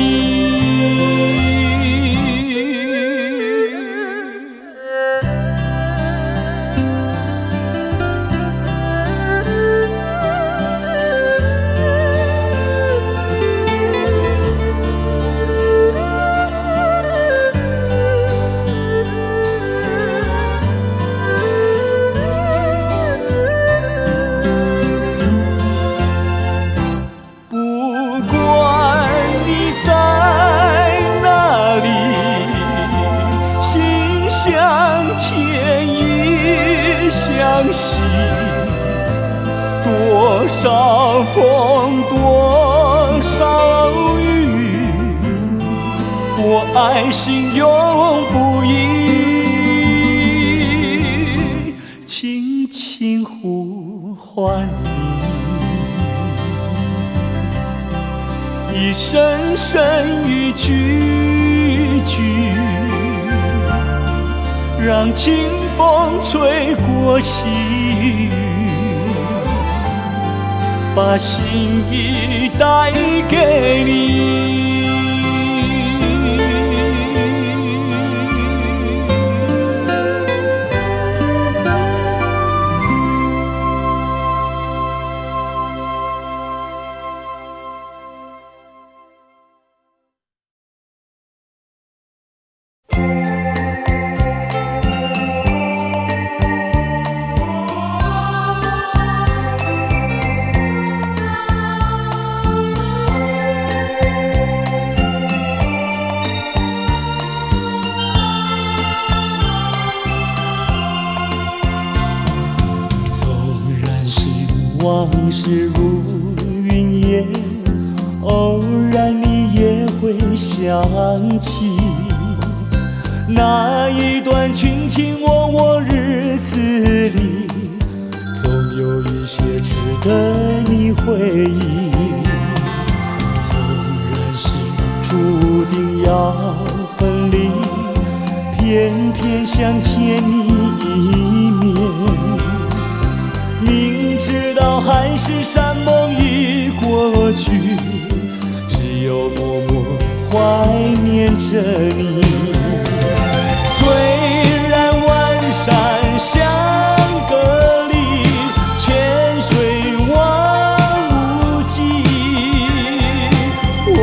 不管你在少风，多少雨，我爱心永不移，轻轻呼唤你，一声声一句句，让清风吹过细雨，把心意带给你。往事如云烟，偶然你也会想起那一段卿卿我我日子里，总有一些值得你回忆。纵然是注定要分离，偏偏想见你一面，明知道海誓山盟已过去，只有默默怀念着你。虽然万山相隔离，千水望无际，我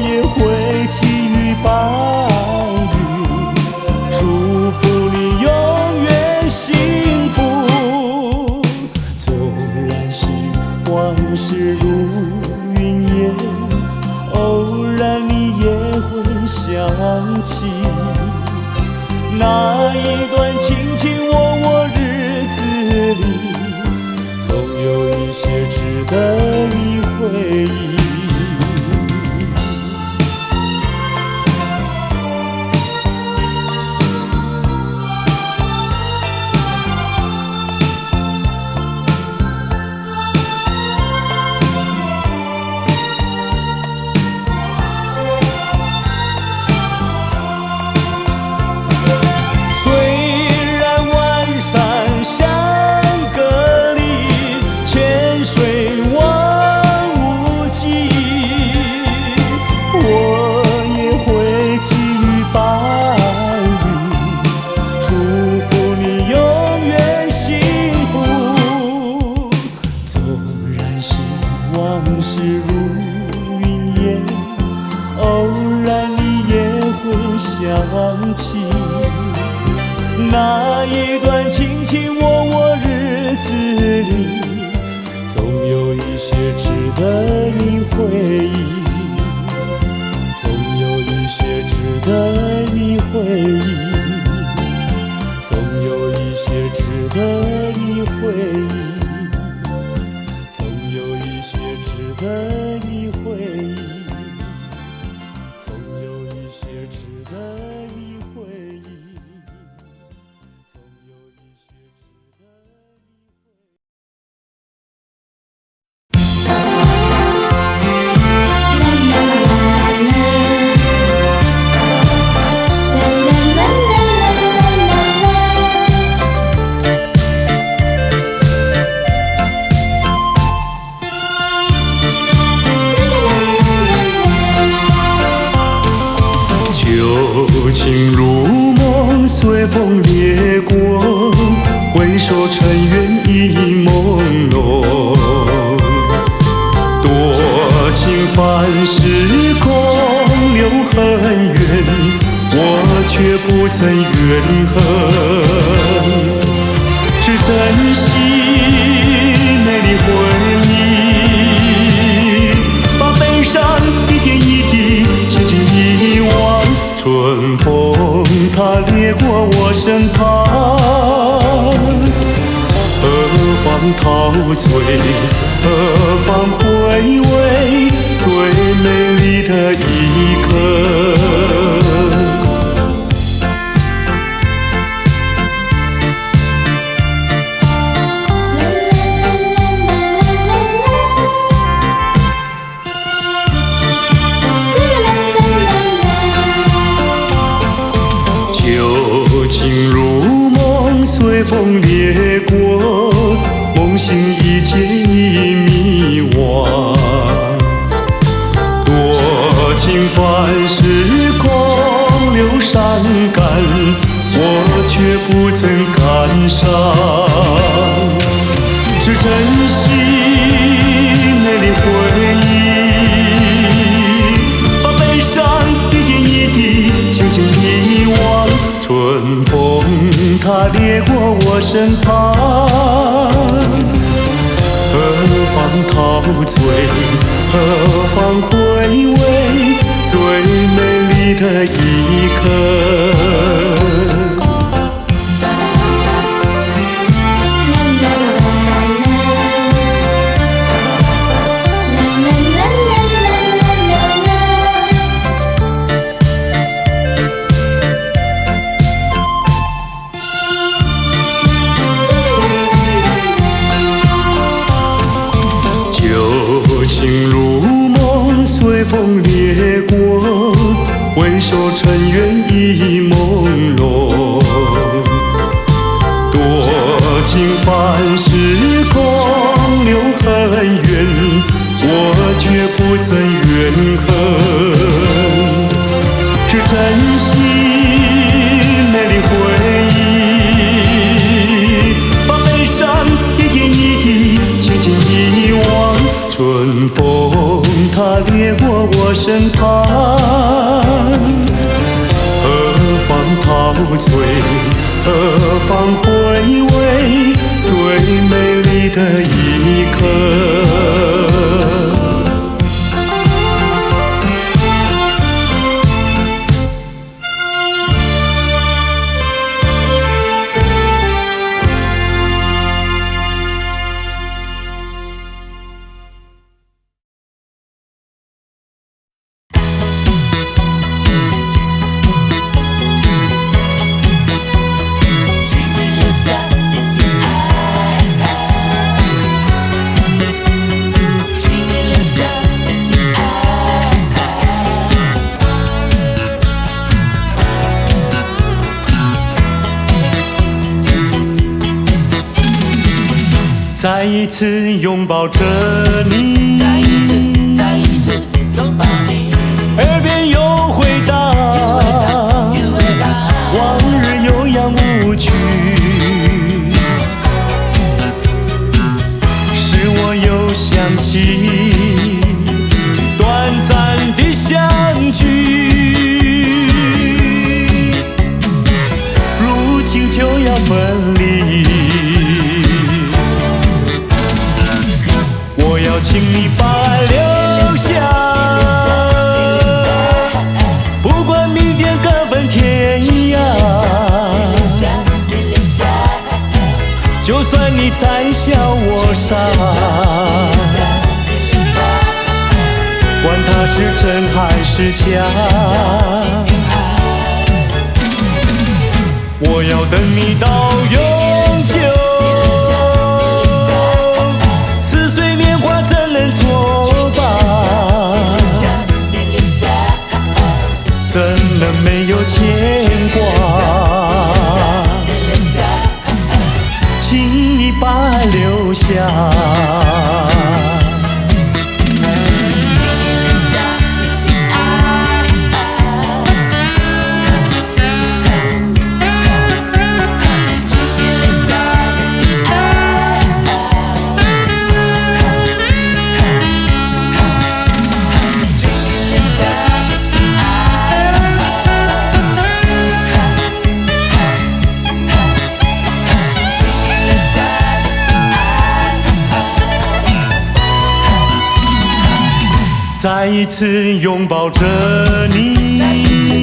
也会寄予白云，祝福你永远幸福。往事如云烟，偶然你也会想起那一段卿卿我我日子里，总有一些值得你回忆。往事如云烟，偶然你也会想起那一段卿卿我我日子里，总有一些值得你回忆，总有一些值得你回忆，总有一些值得你回忆，值得你回忆，总有一些值得你回忆，总有一些值得你回忆。旧情如梦，随风掠过，回首尘缘已朦胧。多情凡事空留恨怨，我却不曾怨恨，只珍惜美丽回忆，把悲伤一点一滴轻轻遗忘。春风它掠过我身旁，何妨陶醉，何妨回味最美丽的一刻。旧情如梦，随风掠过，梦醒一切已迷惘。多情凡事空留伤感，我却不曾感伤。是珍惜美丽回忆，把悲伤一点一滴轻轻遗忘。春风它掠过我身旁，何妨陶醉，何妨回味最美丽的一刻。情如梦，随风掠过，回首尘缘已朦胧。多情凡事空留恨怨，我却不曾怨恨。只珍惜美丽回忆，把悲伤一点一滴轻轻遗忘。春风它掠过我身旁，何妨陶醉，何妨回味最美丽的一刻。再一次拥抱着你，再一次拥抱你，耳边又回荡，往日悠扬舞曲，使我又想起短暂的相聚，如今就要分离。我要请你把爱留下，不管明天各分天涯。就算你再笑我傻，管它是真还是假。我要等你到永久。怎能没有牵挂？请你把爱留下。再一次拥抱着你，再一次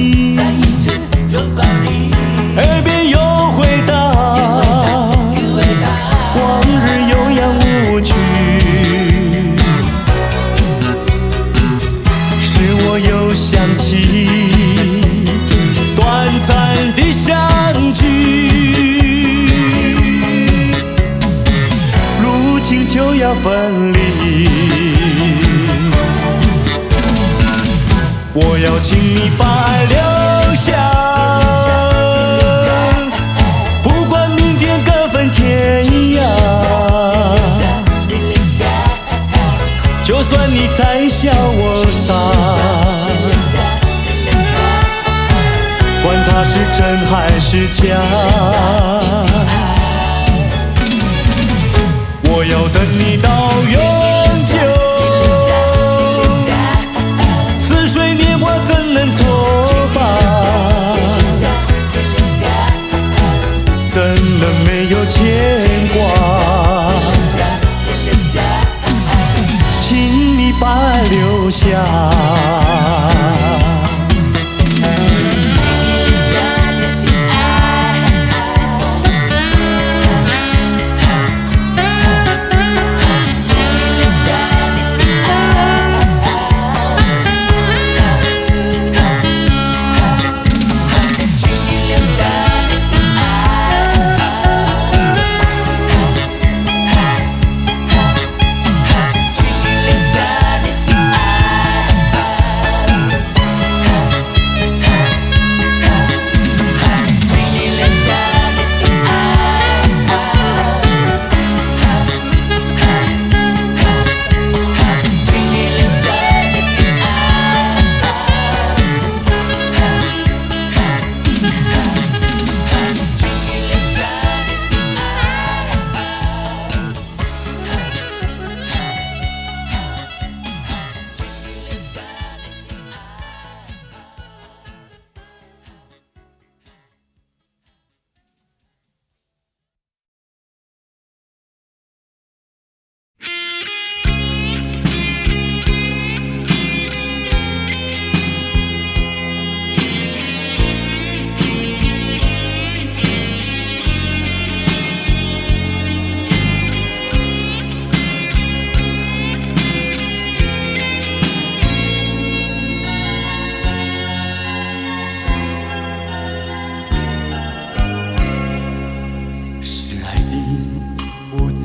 拥抱你，耳边又回荡，往日悠扬爱留下。不管明天各分天涯，就算你再笑我傻，管它是真还是假，我要等你到永久。似水年华怎能作罢？怎能没有牵挂？请你把爱留下。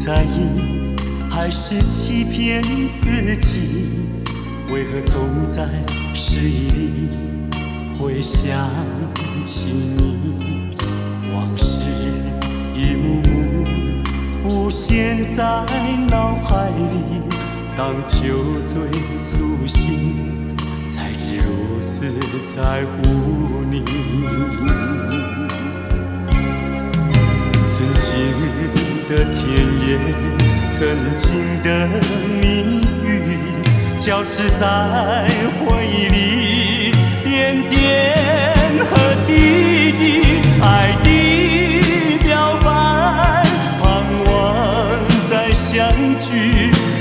在意还是欺骗自己？为何总在失意里会想起你？往事一幕幕浮现在脑海里，当酒醉苏醒，才知如此在乎你。曾经的甜言，曾经的蜜语，交织在回忆里，点点和滴滴，爱的表白，盼望再相聚，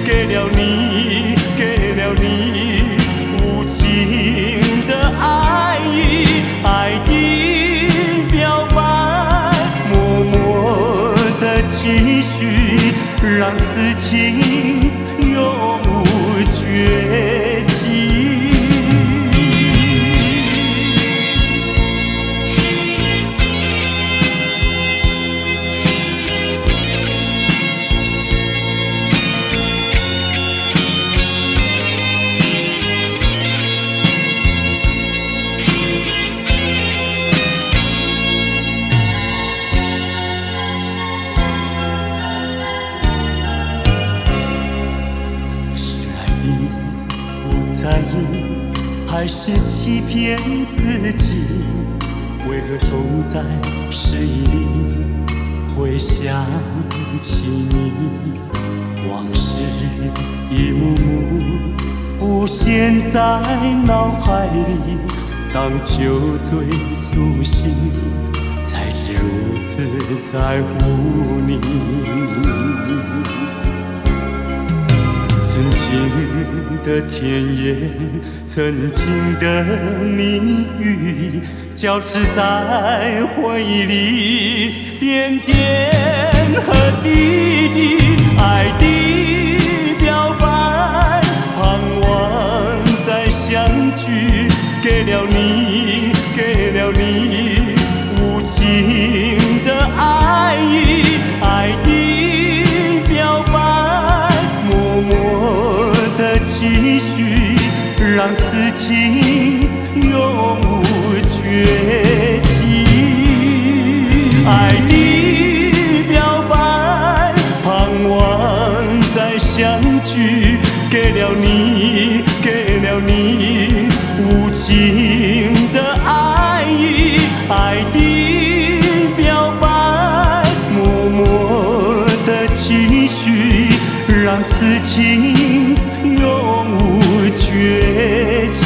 给了你，给了你无尽的爱意，爱的表白，默默的期许，让此情永无绝迹。在意还是欺骗自己？为何总在失意里会想起你？往事一幕幕浮现在脑海里，当酒醉苏醒，才知如此在乎你。曾经的甜言，曾经的蜜语，交织在回忆里，点点和滴滴，爱的表白，盼望再相聚，给了你，给了你无尽的爱意，爱的表白，默默的期许，让此情永无心的爱意，爱的表白，默默的期许，让此情永无绝期。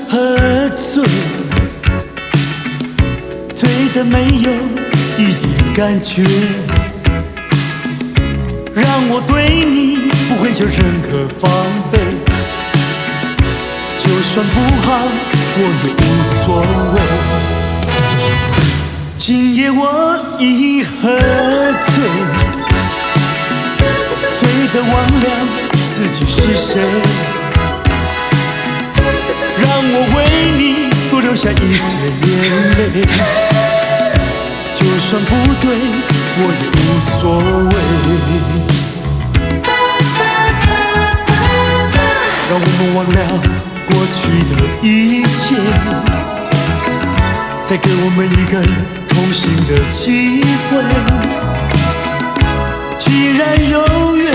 喝醉，醉得没有一点感觉，让我对你不会有任何防备。就算不好，我也无所谓。今夜我已喝醉，醉得忘了自己是谁。让我为你多留下一些眼泪，就算不对，我也无所谓。让我们忘了过去的一切，再给我们一个同行的机会。既然有缘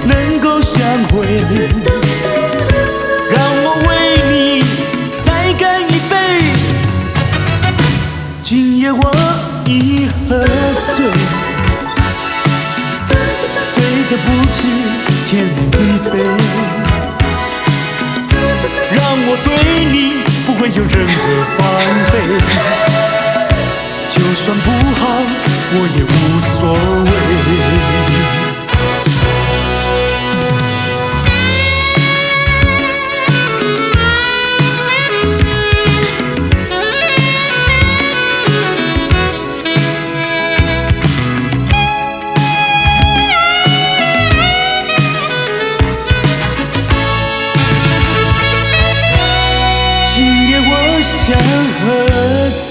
能够相会，让我为你再干一杯。今夜我已喝醉，醉得不知天南地北。让我对你不会有任何防备，就算不好，我也无所谓。想喝醉，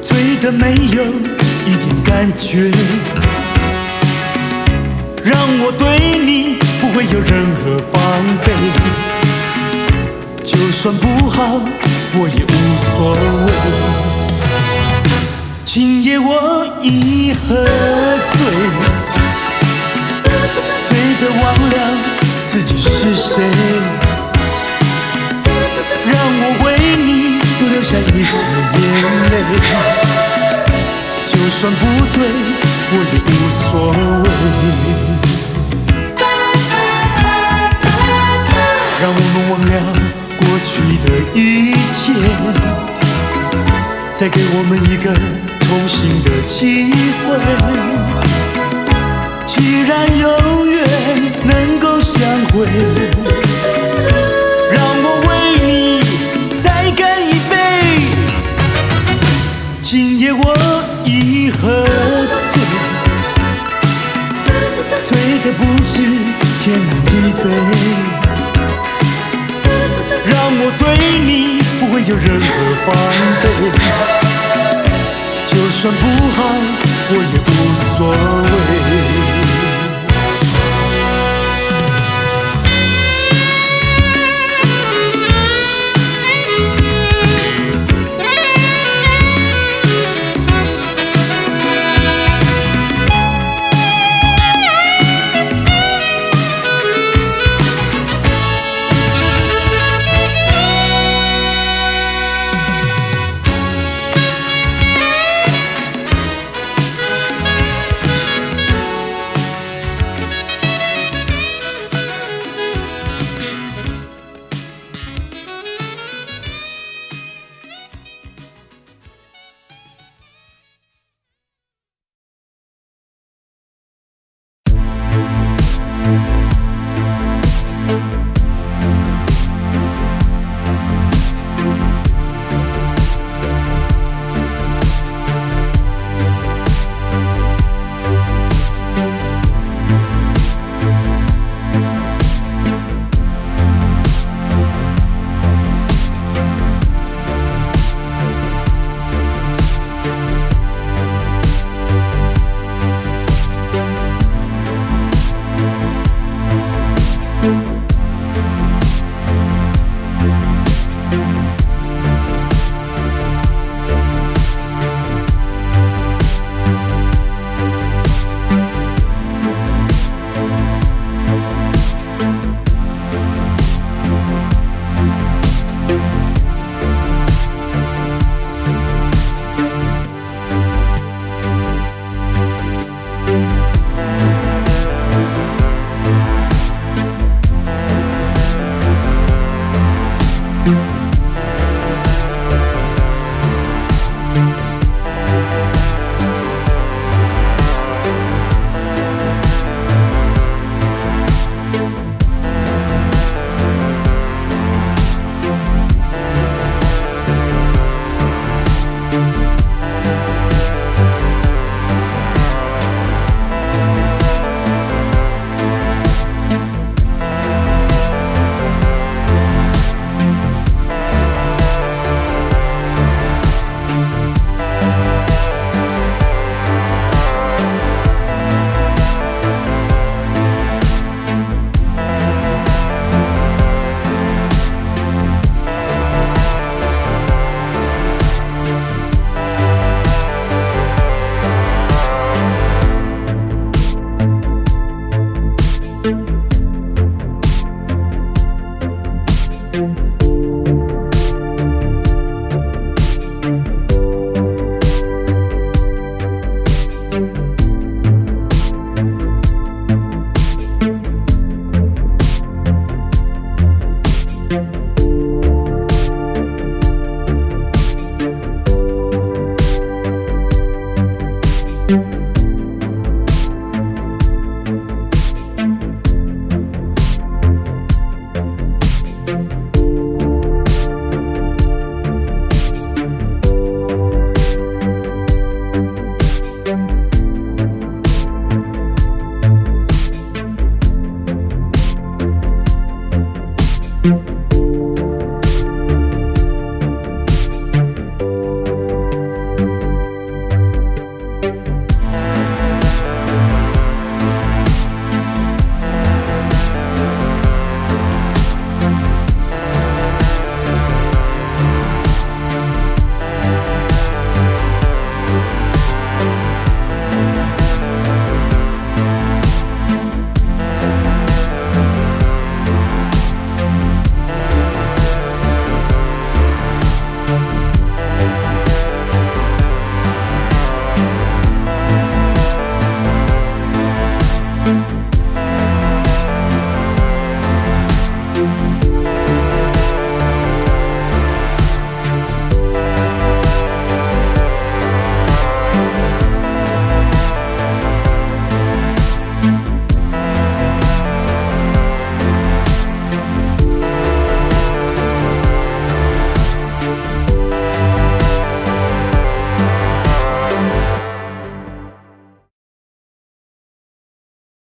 醉得没有一点感觉，让我对你不会有任何防备。就算不好，我也无所谓。今夜我已喝醉，醉得忘了自己是谁。让我为你多留下一些眼泪，就算不对，我也无所谓。让我们忘了过去的一切，再给我们一个同行的机会。既然有缘能够相会，让我为你再干一杯。今夜我已喝醉，醉得不知天南地北。让我对你不会有任何防备，就算不好，我也无所谓。嗯。